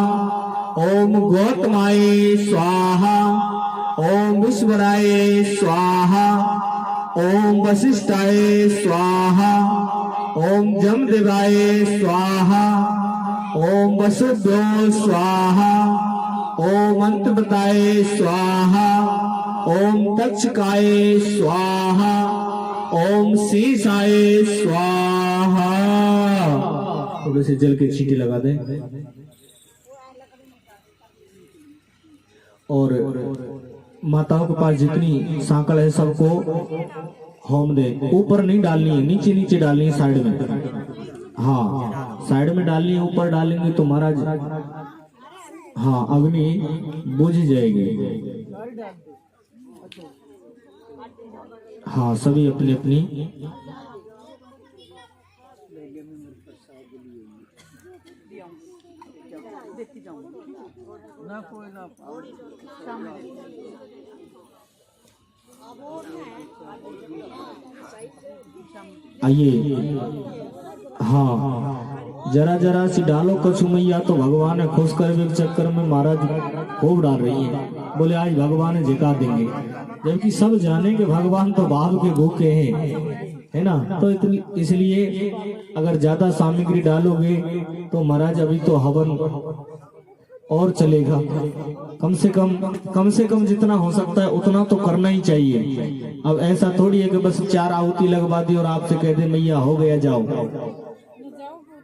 ओम गौतमाय स्वाहा ओम विश्वराय स्वाहा ओम वशिष्ठाय स्वाहा ओम जमदेवाय स्वाहा ओम वसुभ्यो स्वाहा ओम अंतव्रताय स्वाहा ओम तक्षकाय स्वाहा ओम शीशाय स्वाहा। थोड़े से जल के छींटे लगा दें और माताओं के पास जितनी सांकल है सबको होम दे। ऊपर नहीं डालनी है, नीचे नीचे डालनी है, साइड में। हाँ साइड में डालनी है, ऊपर डालेंगे तो महाराज हाँ अग्नि बुझ जाएगी। हाँ सभी अपनी अपनी ना कोई ना आइए, हाँ जरा जरा सी डालो कछु मैया तो भगवान है खुश कर के चक्कर में महाराज खूब डाल रही है। बोले आज भगवान झिका देंगे, जबकि सब जाने के भगवान तो भाव के भूखे हैं, है ना। तो इसलिए अगर ज्यादा सामग्री डालोगे तो महाराज अभी तो हवन और चलेगा। कम से कम जितना हो सकता है उतना तो करना ही चाहिए। अब ऐसा थोड़ी है कि बस 4 आहुति लगवा दी और आपसे कह दे मैया हो गया जाओ,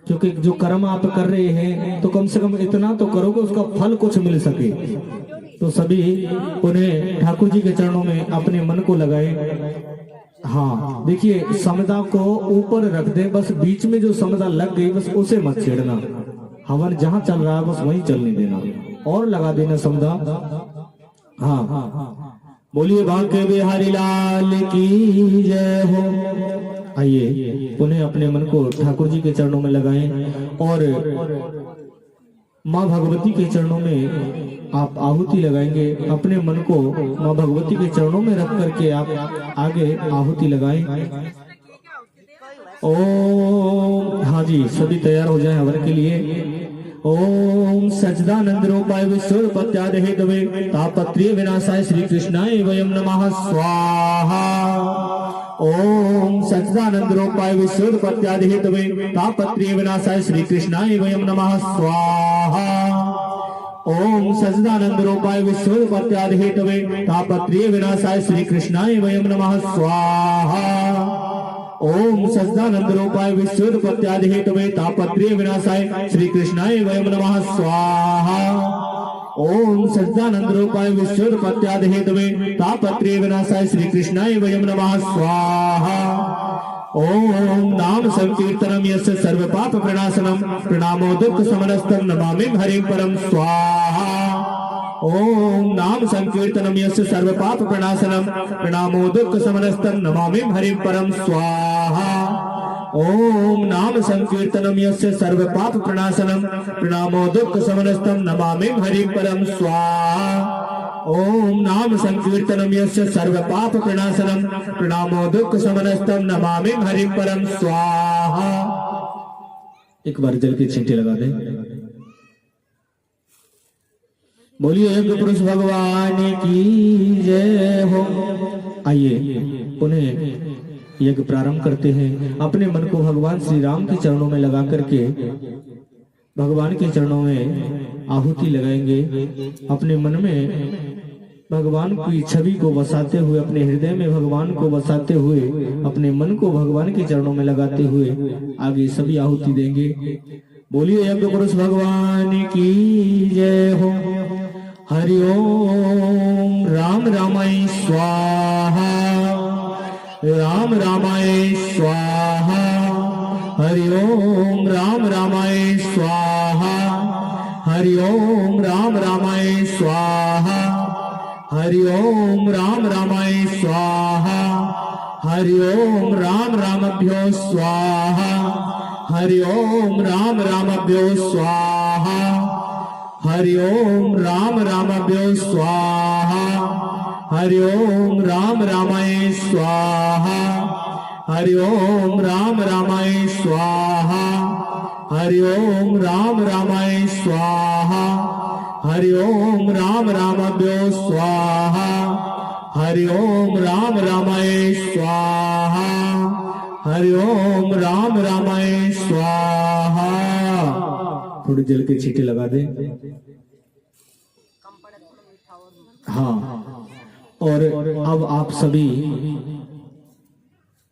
क्योंकि जो कर्म आप कर रहे हैं तो कम से कम इतना तो करोगे उसका फल कुछ मिल सके। तो सभी उन्हें ठाकुर जी के चरणों में अपने मन को लगाए। हाँ देखिए, समदा को ऊपर रख दे, बस बीच में जो समदा लग गई बस उसे मत छेड़ना। हवन जहाँ चल रहा है बस वहीं चलने देना और लगा देना समदा। हाँ बोलिए बांके बिहारी लाल की जय हो। आइए पुनः अपने मन को ठाकुर जी के चरणों में लगाएं और माँ भगवती के चरणों में आप आहुति लगाएंगे। अपने मन को माँ भगवती के चरणों में रख करके आप आगे आहुति लगाएं। ओम, हाँ जी सभी तैयार हो जाएं हवन के लिए। ओम सच्चिदानंद रूपाय विश्वोत्पत्त्यादि हेतवे तापत्रीय विनाशाय श्री कृष्णाय वयं नमः स्वाहा। ओम सच्चिदानंद रूपाय विश्वोत्पत्त्यादि हेतवे तापत्रीय विनाशाय श्री कृष्णाय वयं नमः स्वाहा। ओम सच्चिदानंद रूपाय विश्वोत्पत्त्यादि हेतवे तापत्रीय विनाशाय श्री कृष्णाय वयं नमः स्वाहा। ओम सच्चिदानंद रूपाय विश्वोत्पत्त्यादि हेतवे तापत्रीय विनाशाय श्री कृष्णाय वयं नमः स्वाहा। ओम सच्चिदानंद रूपाय विश्वोत्पत्त्यादि हेतवे तापत्रीय विनाशाय श्री कृष्णाय वयं नमः स्वाहा। ओम नाम संकीर्तनम यस्य सर्व पाप प्रणाशनम प्रणामो दुःख समनस्तम नमामि हरिं परम स्वाहा। ओम नाम संकीर्तनम यस्य सर्व पाप प्रणाशनम प्रणामो दुःख समनस्तम नमामि हरिं परम स्वाहा। ओम नाम संकीर्तनम यस्य सर्व पाप प्रणाशनम प्रणामो दुःख समनस्तम नमामि हरिं परम स्वाहा। ओम नाम संकीर्तनम यस्य सर्व पाप प्रणाशनम प्रणामो दुःख समनस्तम नमामि हरिं परम स्वाहा। एक बार जल की छींटे लगा दे। बोलिए एक पुरुष भगवान की जय हो। आइए पुनः यज्ञ प्रारंभ करते हैं। अपने मन को भगवान श्री राम के चरणों में लगा करके भगवान के चरणों में आहुति लगाएंगे। अपने मन में भगवान की छवि को बसाते हुए, अपने हृदय में भगवान को बसाते हुए, अपने मन को भगवान के चरणों में लगाते हुए आगे सभी आहुति देंगे। बोलिए यज्ञ पुरुष भगवान की जय हो। हरि ओम राम रामाय स्वाहा, राम रामाय स्वाहा। हरि ओम राम रामाय स्वाहा, हरि ओम राम रामाय स्वाहा। हरि ओम राम रामाय स्वाहा, हरि ओम राम रामभ्यो स्वाहा। हरि ओम राम रामभ्यो स्वाहा। हरि ओम राम रामभ्यो स्वाहा। हरि ओम राम रामाय स्वाहा। हरि ओम राम रामाय स्वाहा। हरि ओम राम रामाय स्वाहा। हरि ओम राम रामभ्यो स्वाहा। हरि ओम राम रामाय स्वाहा। हरि ओम राम रामाय स्वाहा। थोड़ी जल के छींटे लगा दे। हाँ, और अब आप सभी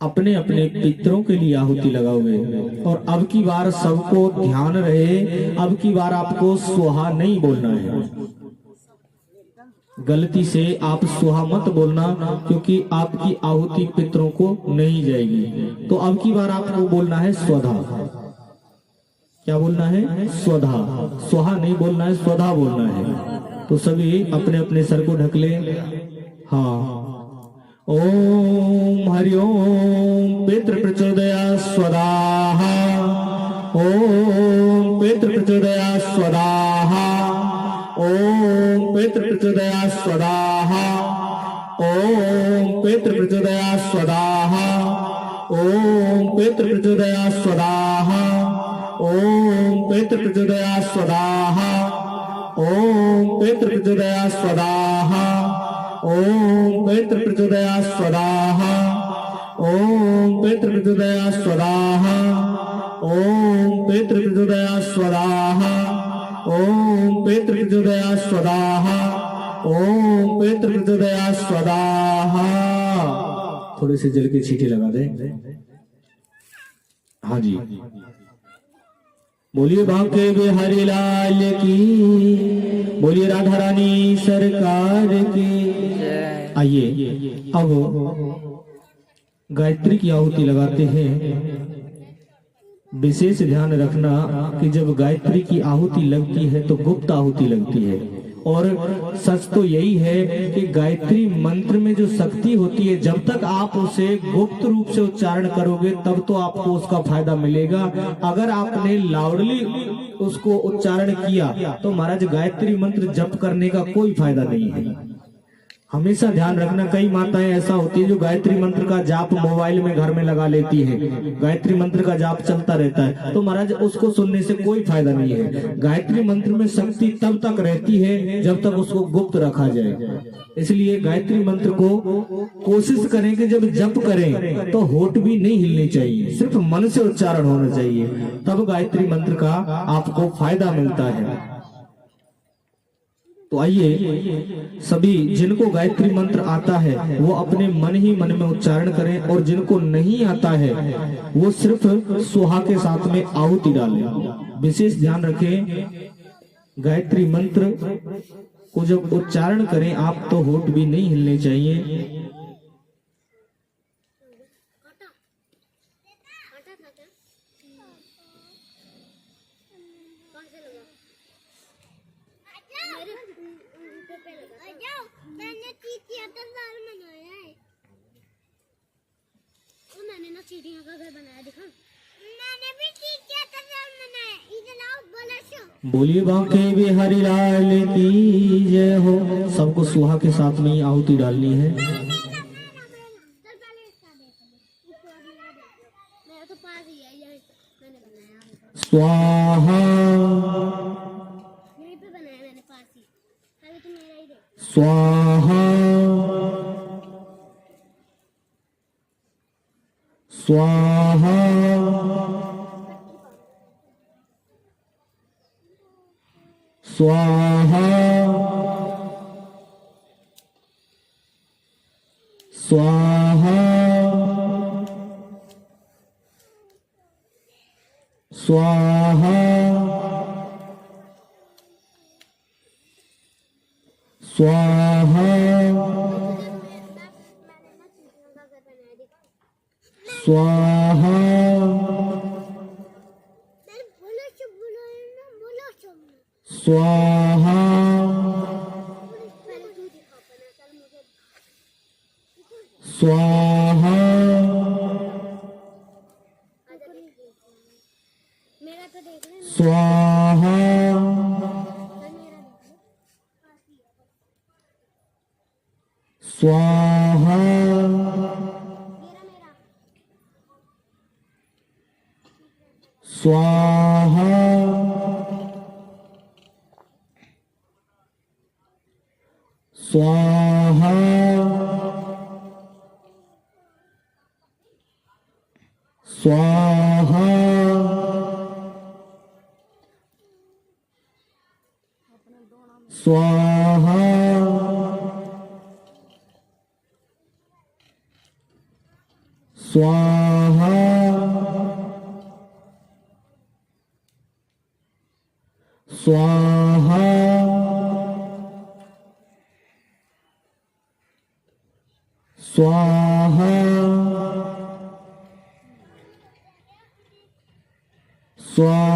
अपने अपने पितरों के लिए आहुति लगाओगे। और अब की बार सबको ध्यान रहे, अब की बार आपको स्वाहा नहीं बोलना है। गलती से आप स्वाहा मत बोलना, क्योंकि आपकी आहुति पितरों को नहीं जाएगी। तो अब की बार आपको बोलना है स्वधा। क्या बोलना है? स्वधा। स्वाहा नहीं बोलना है, स्वधा बोलना है। तो सभी अपने अपने सर को ढक ले। हाँ, ओम हरि ओम पितृ प्रचोदया स्वदाहा। ओम पितृ प्रचोदया स्वदाहा। ओम पितृ प्रचोदया स्वदाहा। ओम पितृप्रचोदया स्वाहा, ओम पितृप्रचोदया स्वाहा, ओम पितृप्रचोदया स्वाहा, ओम पितृप्रचोदया स्वाहा, ओम पितृप्रचोदया स्वाहा, ओम पितृप्रचोदया स्वाहा, ओम पितृप्रचोदया स्वाहा, ओम पितृप्रचोदया स्वाहा, ओम पितृप्रचोदया स्वाहा। थोड़े से जल के छींटे लगा दे। हाँ जी, बोलिए बांके बिहारी लाल की, बोलिए राधा रानी सरकार की। आइए अब गायत्री की आहुति लगाते हैं। विशेष ध्यान रखना कि जब गायत्री की आहुति लगती है तो गुप्त आहुति लगती है, और सच तो यही है कि गायत्री मंत्र में जो शक्ति होती है, जब तक आप उसे गुप्त रूप से उच्चारण करोगे तब तो आपको उसका फायदा मिलेगा। अगर आपने लाउडली उसको उच्चारण किया तो महाराज गायत्री मंत्र जप करने का कोई फायदा नहीं है। हमेशा ध्यान रखना, कई माताएं ऐसा होती है जो गायत्री मंत्र का जाप मोबाइल में घर में लगा लेती है, गायत्री मंत्र का जाप चलता रहता है, तो महाराज उसको सुनने से कोई फायदा नहीं है। गायत्री मंत्र में शक्ति तब तक रहती है जब तक उसको गुप्त रखा जाए। इसलिए गायत्री मंत्र को कोशिश करें कि जब जप करें तो होठ भी नहीं हिलने चाहिए, सिर्फ मन से उच्चारण होना चाहिए, तब गायत्री मंत्र का आपको फायदा मिलता है। तो आइए सभी जिनको गायत्री मंत्र आता है वो अपने मन ही मन में उच्चारण करें, और जिनको नहीं आता है वो सिर्फ सुहा के साथ में आहुति डालें। विशेष ध्यान रखें, गायत्री मंत्र को जब उच्चारण करें आप तो होठ भी नहीं हिलने चाहिए। मैंने ना चीटियों का घर बनाया, देखा मैंने भी चीटियों का घर बनाया। इधर आओ, बोलो शो। बोलिए बांके बिहारी लाल की जय हो। सबको सुहा के साथ में आहुति डालनी है। स्वाहा यहीं पे बनाया मैंने पास ही, अभी तो मेरा ही देख। स्वाहा स्वाहा स्वाहा स्वाहा स्वाहा स्वाहा स्वाहा बोलो चुप, बोलो ना, बोलो चुप। स्वाहा पहले तू दिखा अपना, चल मुझे स्वाहा मेरा तो देख ले, स्वाहा मेरा देख ले। स्वाहा मेरा स्वाहा स्वाहा स्वाहा स्वाहा स्वाहा स्वाहा स्वाहा स्वाहा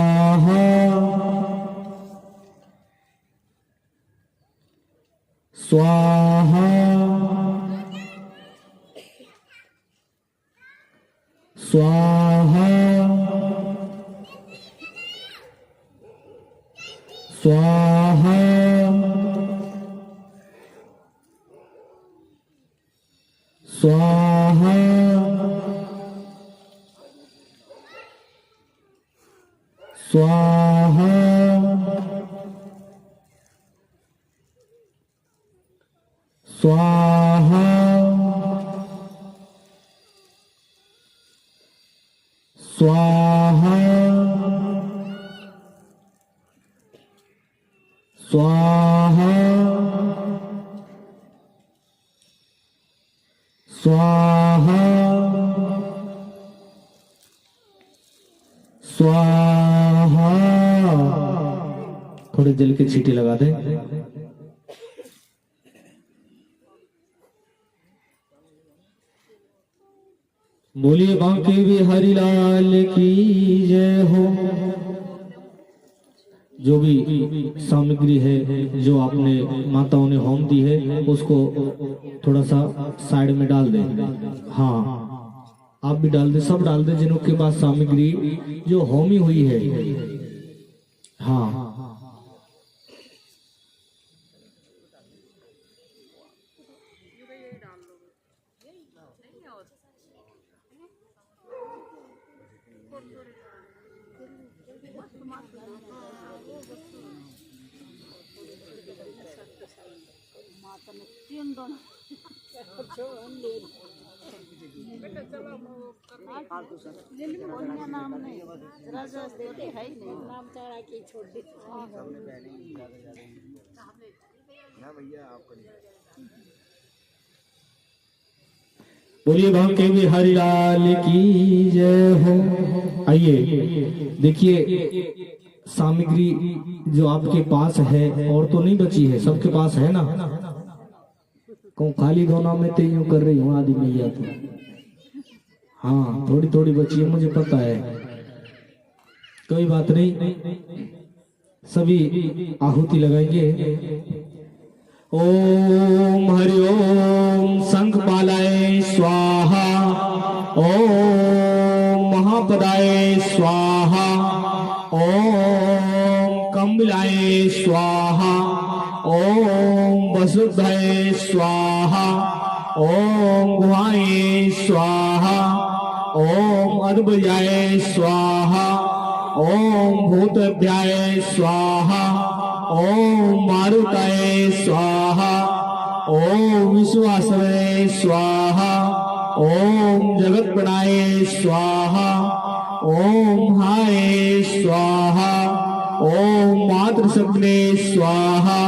स्वाहा स्वाहा स्वाहा स्वाहा स्वाहा स्वाहा स्वाहा स्वाहा स्वाहा। थोड़े जल के छींटे लगा दे। बोलिए बांके बिहारी लाल की जय हो। जो भी सामग्री है जो आपने माताओं ने होम दी है उसको थोड़ा सा साइड में डाल दे। हाँ आप भी डाल दे, सब डाल दे जिनों के पास सामग्री जो होमी हुई है। हाँ नाम नहीं राजा देते है ही नहीं, नाम चढ़ा के छोड़ दे ना भैया आपको नहीं। बोलिए बांके बिहारी लाल की जय हो। आइए देखिए सामग्री जो आपके पास है और तो नहीं बची है, सबके पास है ना। कहूँ खाली दोनों में तो यूं कर रही हूँ आदि मैया तो। हाँ थोड़ी थोड़ी बची है मुझे पता है, कोई बात नहीं, सभी आहुति लगाएंगे। ओम हरि ओम शंख पालाय स्वाहा, ओम महापदाय स्वाहा, ओम कम्बिलाय स्वाहा, ओम वसुधाय स्वाहा, ओम गुहाय स्वाहा, ओम अद्भुजाय स्वाहा, ओम भूतभ्याय स्वाहा, ओम मारुताय स्वाहा, ओम विश्वासवे स्वाहा, ओम जगत्प्राणाय स्वाहा, ओम हाय स्वाहा, ओम मातृशक्ने स्वाहा,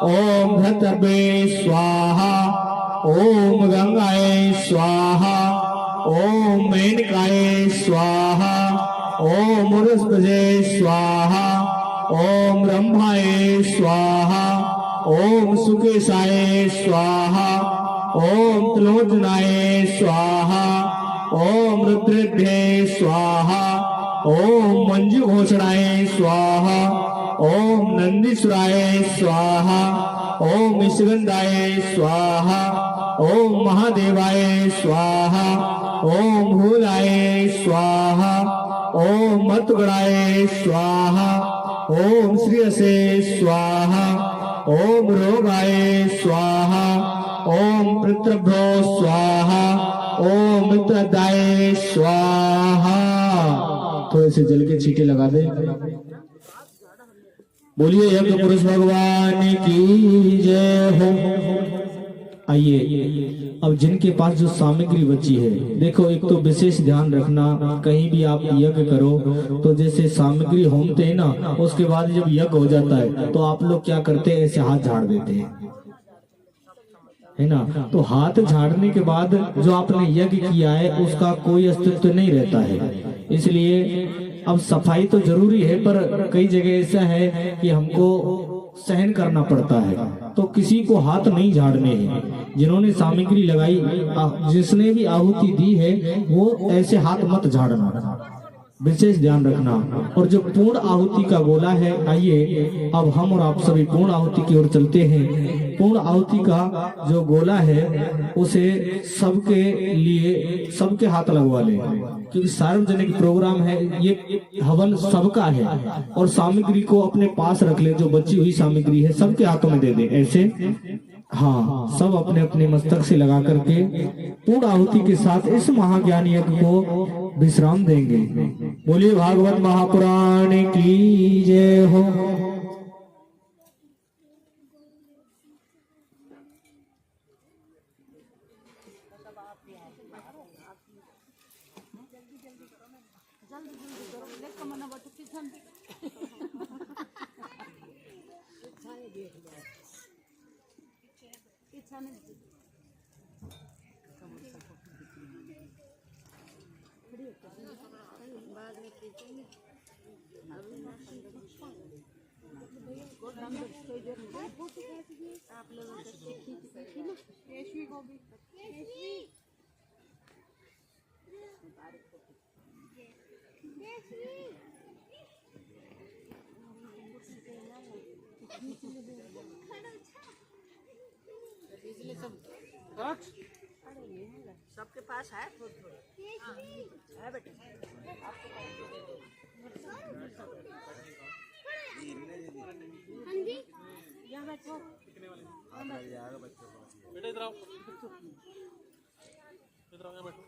ओम भ्रतवे स्वाहा, ओम गंगाय स्वाहा, ओम मेनकाय स्वाहा, ओम बृहस्पते स्वाहा, ओम ब्रह्माय स्वाहा, ओम सुकेशाय स्वाहा, ओम त्रिलोचनाय स्वाहा, ओम रुद्रेभ्ये स्वाहा, ओम मंजू घोषणाय स्वाहा, ओम नंदीश्वराय स्वाहा, ओम विषगंधाय स्वाहा, ओम महादेवाय स्वाहा, ओम भूलाय स्वाहा, ओम मतगणाय स्वाहा, ओम श्रीयसे स्वाहा, ओम रोगाय स्वाहा, ओम पितृभ्यो स्वाहा, ओम मित्रदाय स्वाहा। थोड़े से जल के छींटे लगा दे। बोलिए यज्ञ पुरुष भगवान की जय हो। आइए अब जिनके पास जो सामग्री बची है, देखो एक तो विशेष ध्यान रखना, कहीं भी आप यज्ञ करो तो जैसे सामग्री होमते हैं ना, उसके बाद जब यज्ञ हो जाता है तो आप लोग क्या करते हैं, ऐसे हाथ झाड़ देते हैं, है ना। तो हाथ झाड़ने के बाद जो आपने यज्ञ किया है उसका कोई अस्तित्व नहीं रहता है। इसलिए अब सफाई तो जरूरी है, पर कई जगह ऐसा है कि हमको सहन करना पड़ता है, तो किसी को हाथ नहीं झाड़ने हैं। जिन्होंने सामग्री लगाई, जिसने भी आहुति दी है, वो ऐसे हाथ मत झाड़ना, विशेष ध्यान रखना। और जो पूर्ण आहुति का गोला है, आइए अब हम और आप सभी पूर्ण आहुति की ओर चलते हैं। पूर्ण आहुति का जो गोला है उसे सबके लिए सबके हाथ लगवा ले, क्योंकि सार्वजनिक प्रोग्राम है, ये हवन सबका है। और सामग्री को अपने पास रख ले, जो बची हुई सामग्री है सबके हाथों में दे दे ऐसे। हाँ सब अपने अपने मस्तक से लगा करके पूर्ण आहुति के साथ इस महाज्ञान यज्ञ को विश्राम देंगे। बोलिए भागवत महापुराण की जय हो। सबके पास है थोड़ा है बेटे। यहाँ बैठो बेटा इधर आओ, इधर आओ, यहाँ बैठो।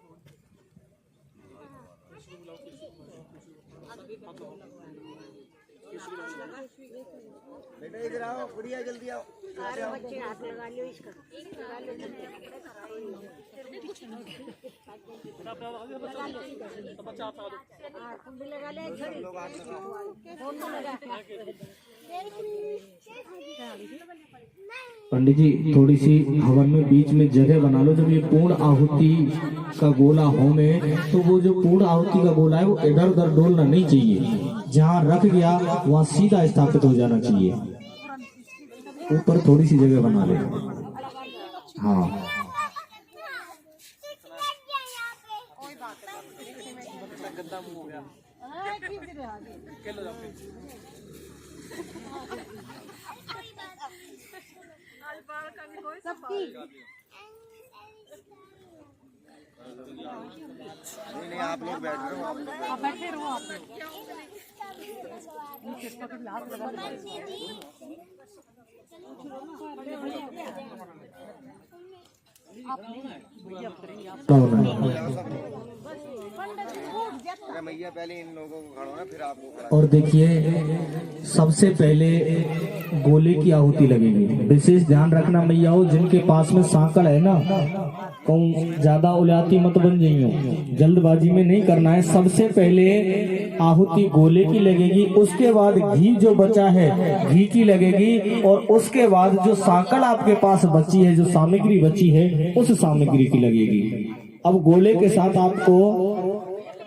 बेटा इधर आओ, गुड़िया जल्दी आओ। सारे बच्चे हाथ लगा लियो इसका, लगा लो जल्दी। बच्चा आप आ दो। हाँ तुम भी लगा ले, दोनों लगा। पंडित जी थोड़ी सी हवन में बीच में जगह बना लो। जब ये पूर्ण आहुति का गोला होमे तो वो जो पूर्ण आहुति का गोला है वो इधर उधर डोलना नहीं चाहिए। जहाँ रख गया वहाँ सीधा स्थापित हो जाना चाहिए। ऊपर थोड़ी सी जगह बना ले। हाँ नहीं आप लोग बैठ रहे हो, आप बैठे रहो। अरे मैया पहले इन लोगों को खड़ा ना, फिर आपको खड़ा। और देखिए सबसे पहले गोले की आहुति लगेगी। विशेष ध्यान रखना मैयाओं, जिनके पास में सांकड़ है ना, कहूँ ज्यादा उलाती मत बन जाइयो, जल्दबाजी में नहीं करना है। सबसे पहले आहुति गोले की लगेगी, उसके बाद घी जो बचा है घी की लगेगी, और उसके बाद जो सांकड़ आपके पास बची है, जो सामग्री बची है उस सामग्री की लगेगी। अब गोले के साथ आपको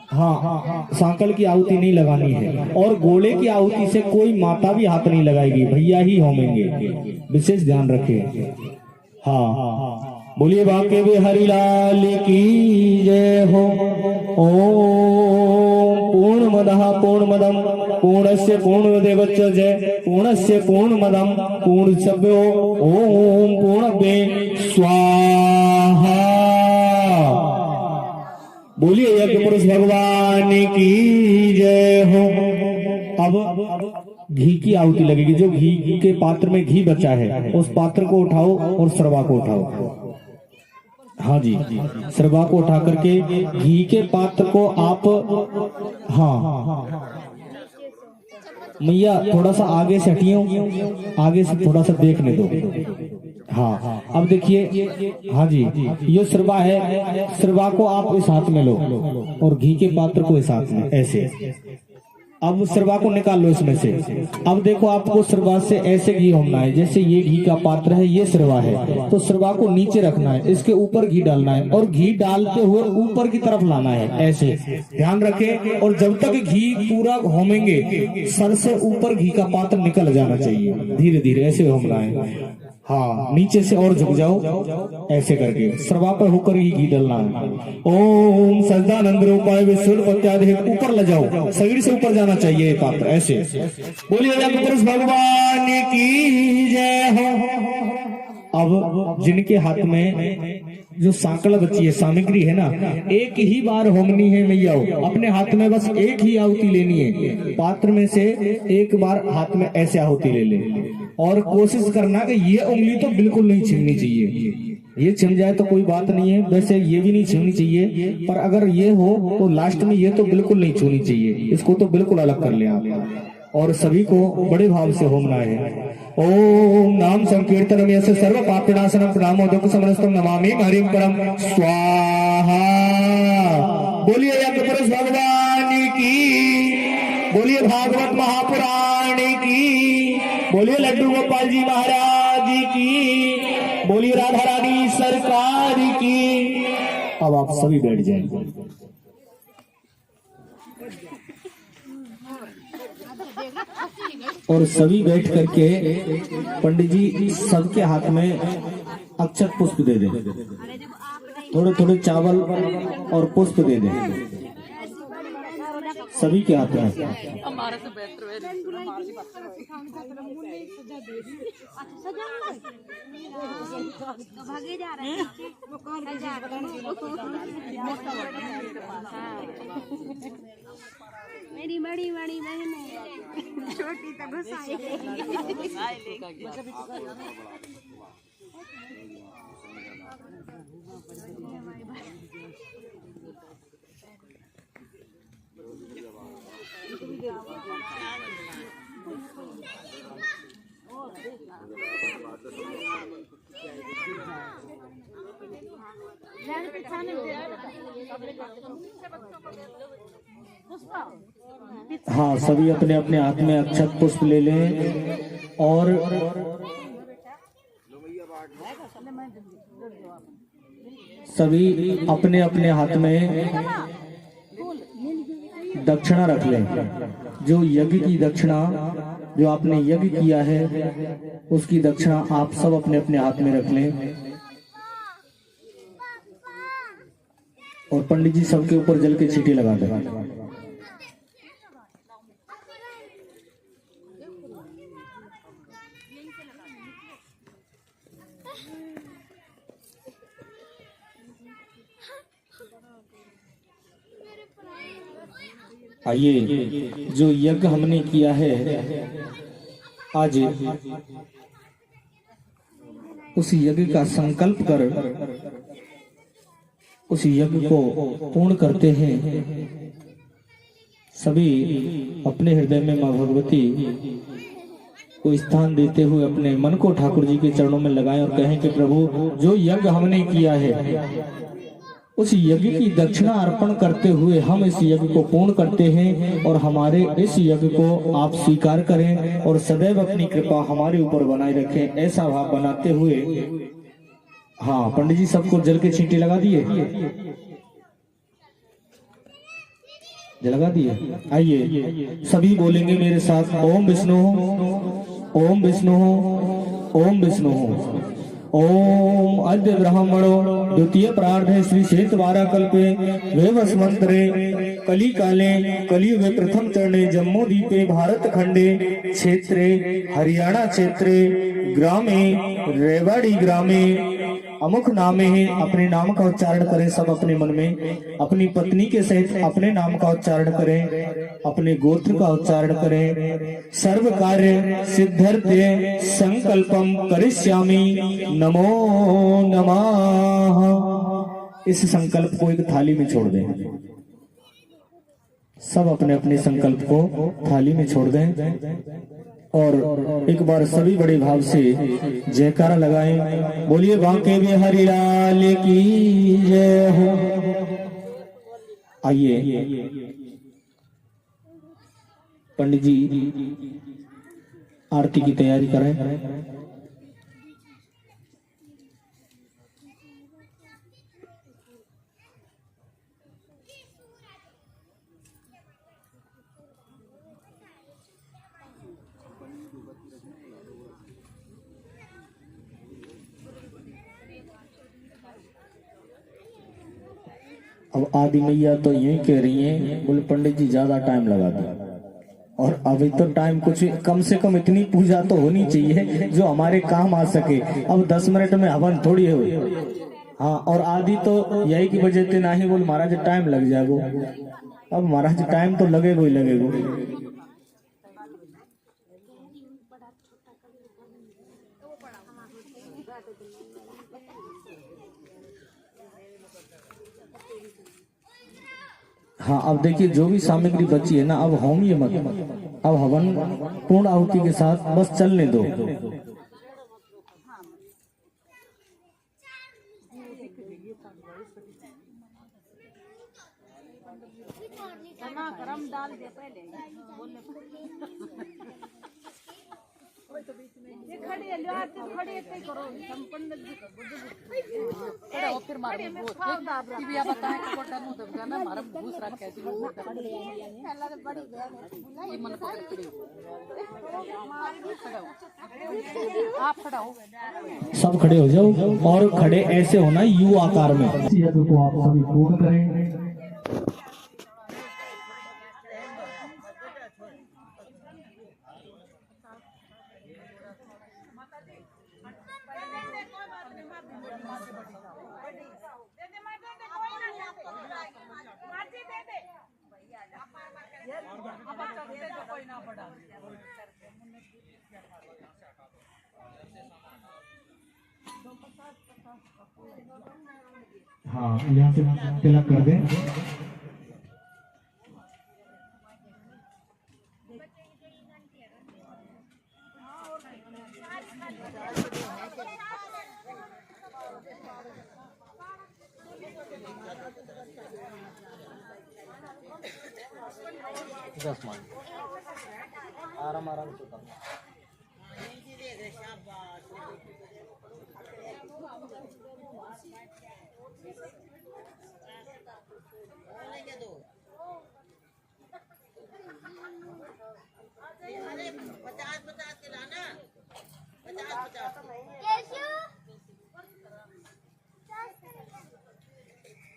हाँ सांकल की आहुति नहीं लगानी है, और गोले की आहुति से कोई माता भी हाथ नहीं लगाएगी, भैया ही होंगे। विशेष ध्यान रखें। हाँ बोलिए बाके बिहारी लाल की जय हो। ओम पूर्णमदः पूर्णमदं पूर्णस्य पूर्णमेवावशिष्यते पूर्णस्य पूर्णमदं पूर्णस्य ओम पूर्णमेव स्वाहा। बोलिए यज्ञ पुरुष भगवान की जय हो। अब घी की आहुति लगेगी। जो घी के पात्र में घी बचा है उस पात्र को उठाओ और सरवा को उठाओ। हाँ जी, सरवा को उठा करके घी के पात्र को आप हाँ मैया थोड़ा सा आगे से हटियो, आगे से थोड़ा सा देखने दो। हाँ अब देखिए, हाँ जी ये सरवा है, सरवा को आप इस हाथ में लो और घी के पात्र को इस हाथ में ऐसे। अब सरवा को निकाल लो इसमें से। अब देखो आपको सरवा से ऐसे घी होना है, जैसे ये घी का पात्र है, ये सरवा है, तो सरवा को नीचे रखना है, इसके ऊपर घी डालना है और घी डालते हुए ऊपर की तरफ लाना है, ऐसे ध्यान रखें। और जब तक घी पूरा होमेंगे सर से ऊपर घी का पात्र निकल जाना चाहिए, धीरे धीरे ऐसे होना है। हाँ नीचे से और झुक जाओ ऐसे करके, सरवा पर होकर ही घी डालना है। ओम सच्चिदानंद रूपाय विष्णुपत्यादि, ऊपर ले जाओ, शरीर से ऊपर जाना चाहिए ये पात्र ऐसे। बोलिए यज्ञ पुरुष भगवान की जय हो। अब जिनके हाथ में जो सांकड़ बची है, सामग्री है ना, एक ही बार होमनी है मैया, अपने हाथ में बस एक ही आहुति लेनी है। पात्र में से एक बार हाथ में ऐसे आहुति ले ले, और कोशिश करना कि ये उंगली तो बिल्कुल नहीं छीननी चाहिए। ये छिम जाए तो कोई बात नहीं है, वैसे ये भी नहीं छूनी चाहिए, पर अगर ये हो तो लास्ट में ये तो बिल्कुल नहीं छूनी चाहिए, इसको तो बिल्कुल अलग कर लें आप। और सभी को बड़े भाव से होम है। ओम नाम संकीर्तनम यस्य सर्व पापनाशनम प्रणामो दुख समस्तम नमामि हरिम परम स्वाहा। बोलिए यज्ञ पुरुष भगवान की, बोलिए भागवत महापुराण की, बोलिए लड्डू गोपाल जी महाराज की, बोलिए राधा रानी सरकार की। अब आप सभी बैठ जाएंगे और सभी बैठ करके पंडित जी सबके हाथ में अक्षत पुष्प दे दें, थोड़े थोड़े चावल और पुष्प दे दें सभी के हाथ में। हमारे से बेहतर है तो भागे जा रहे हैं मेरी बड़ी बड़ी बहन है, छोटी तो गुस्साई हाँ, सभी अपने अपने हाथ में अक्षत पुष्प ले लें और सभी अपने अपने हाथ में दक्षिणा रख लें। जो यज्ञ की दक्षिणा, जो आपने यज्ञ किया है उसकी दक्षिणा आप सब अपने अपने हाथ में रख लें। और पंडित जी सबके ऊपर जल के छींटे लगा दें। आइए, जो यज्ञ हमने किया है आज, उस यज्ञ का संकल्प कर उस यज्ञ को पूर्ण करते हैं। सभी अपने हृदय में मां भगवती को स्थान देते हुए अपने मन को ठाकुर जी के चरणों में लगाएं और कहें कि प्रभु, जो यज्ञ हमने किया है उस यज्ञ की दक्षिणा अर्पण करते हुए हम इस यज्ञ को पूर्ण करते हैं और हमारे इस यज्ञ को आप स्वीकार करें और सदैव अपनी कृपा हमारे ऊपर बनाए रखें, ऐसा भाव बनाते हुए। हाँ, पंडित जी सबको जल के छींटे लगा दिए, लगा दिए। आइए सभी बोलेंगे मेरे साथ, ओम विष्णु ओम विष्णु ओम विष्णु ओम अद्य ब्राह्मणो द्वितीय प्रार्थे श्री श्वेतवारा कल्पे वैवस्वंतरे कली काले कलियुगे प्रथम चरणे जम्मूद्वीपे भारत खंडे क्षेत्रे हरियाणा क्षेत्रे ग्रामे रेवाड़ी ग्रामे अमुख नामे है। अपने नाम का उच्चारण करें सब अपने मन में, अपनी पत्नी के सहित अपने नाम का उच्चारण करें, अपने गोत्र का उच्चारण करें। सर्व कार्य सिद्धर्थे संकल्पम करिष्यामि नमो नमः। इस संकल्प को एक थाली में छोड़ दें, सब अपने अपने संकल्प को थाली में छोड़ दें और एक बार सभी बड़े भाव से जयकारा लगाएं। बोलिए बांके बिहारी लाल की जय हो। आइए पंडित जी आरती की तैयारी करें। अब आदि मैया तो यही कह रही हैं, बोले पंडित जी ज्यादा टाइम लगा दिया, और अभी तो टाइम कुछ कम से कम इतनी पूजा तो होनी चाहिए जो हमारे काम आ सके। अब 10 मिनट में हवन थोड़ी हो। हाँ, और आदि तो यही की वजह से नहीं, बोले महाराज टाइम लग जाएगो। अब महाराज टाइम तो लगेगो ही लगेगो। हाँ, अब देखिए जो भी सामग्री बची है ना, अब होंगी मत, अब हवन पूर्ण आहुति के साथ बस चलने दो। गरम डाल दे पहले ये खड़ी है, लो आते खड़ी है, कई करो संपन्न जी को खड़ा हो फिर मारे बहुत टीवी बताएं कि कोटा नु दब ना मारे घूस रख के जी पहला तो बड़ी ये मन को खड़ी खड़ा हो, आप खड़ा हो, सब खड़े हो जाओ और खड़े ऐसे होना यू आकार में। यज्ञ को आप सभी पूर्ण करें। हाँ, यहाँ से तिलक कर दें। आराम आराम से करना।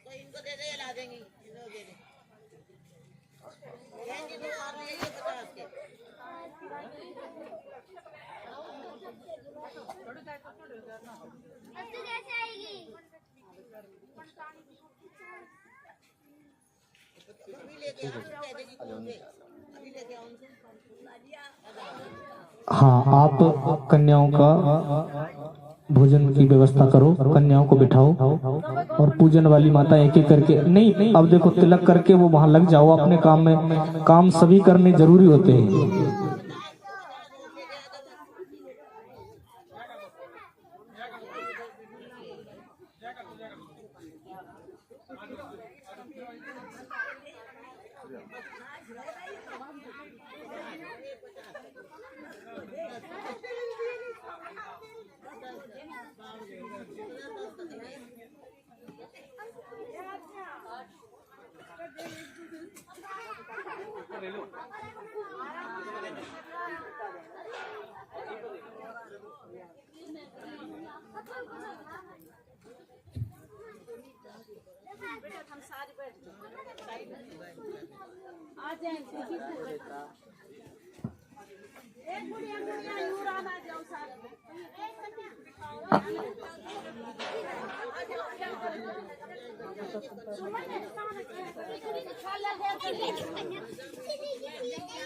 तो इनको दे दे, ला देंगी, इनको दे दे। ये तो आप ले लो 50 के। ऐसे कैसे आएगी? अभी लेके आओ, कह देगी कौन से, अभी लेके आओ उनसे। हाँ, आप कन्याओं का भोजन की व्यवस्था करो, कन्याओं को बिठाओ और पूजन वाली माता एक एक करके, नहीं अब देखो तिलक करके वो वहां लग जाओ अपने काम में। काम सभी करने जरूरी होते हैं। आ जाएंगे एक बुढ़िया यूं आना जाओ साथ में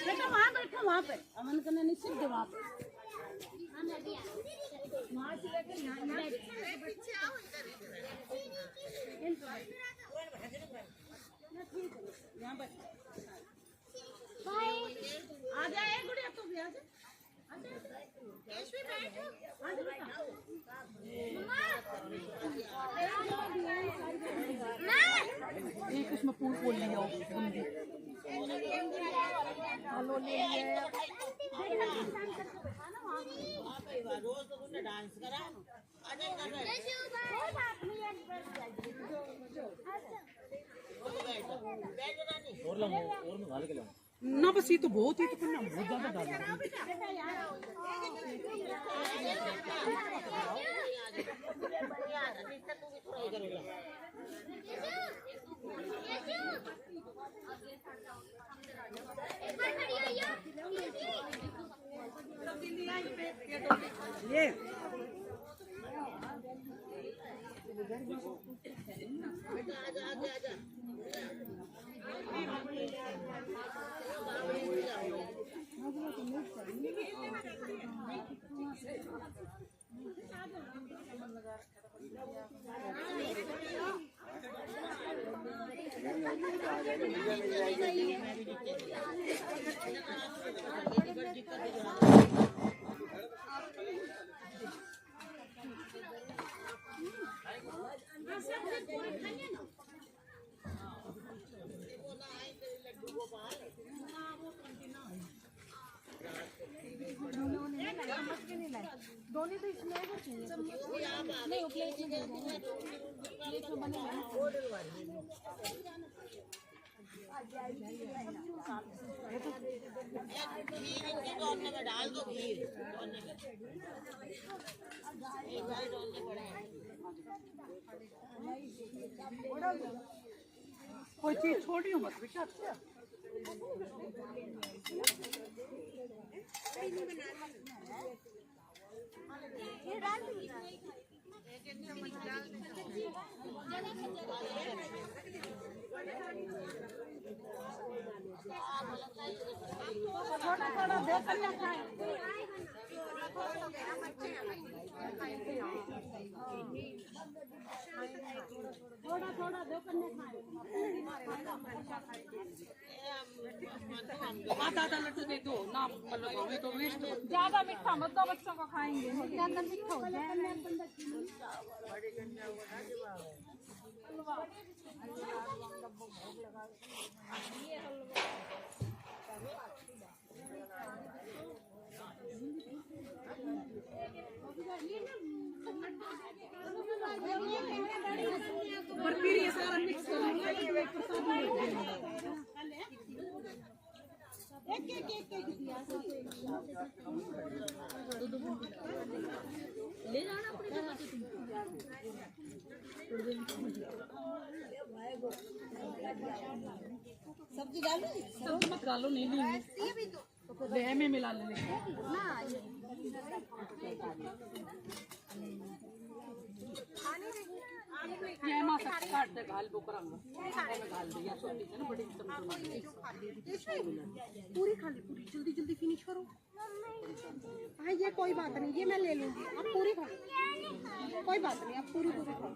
बेटा वहाँ बैठो, वहाँ पे अमन करने निश्चित दे वहाँ पे वहाँ से लेकर यहाँ यहाँ बैठ आ जाए गुड़िया, तू भी आ जा। एक इसमें पूल खोल लिया हेलो ले लिया रोज तो तुमने डांस करा, ना बस ये तो बहुत ही तो बहुत ज्यादा डाल ये दोनों तो इसमें है नहीं प्लेट में बने में डाल दो खीर एक बार डालने पड़े कोई चीज छोड़ी हो मत बेटा ये डाल दूंगी थोड़ा थोड़ा देकर ना खाए थोड़ा थोड़ा देकर ना खाए आधा लड्डू दे दो ना मतलब तो वेस्ट ज्यादा मीठा मत दो बच्चों को खाएंगे ज्यादा मीठा हो जाए बर्फी ये सारा मिक्स करूंगा एक प्रसाद एक एक एक एक दिया ले जाना अपनी जगह से सब्जी डालो सब्जी मत डालो नहीं लेंगे दही में मिला ले ना ये मां सब काट दे घाल वो करांगा में घाल दे या छोटी है ना बड़ी पूरी खा ली पूरी जल्दी जल्दी फिनिश करो हाँ ये कोई बात नहीं ये मैं ले लूंगी आप पूरी खा कोई बात नहीं आप पूरी पूरी खा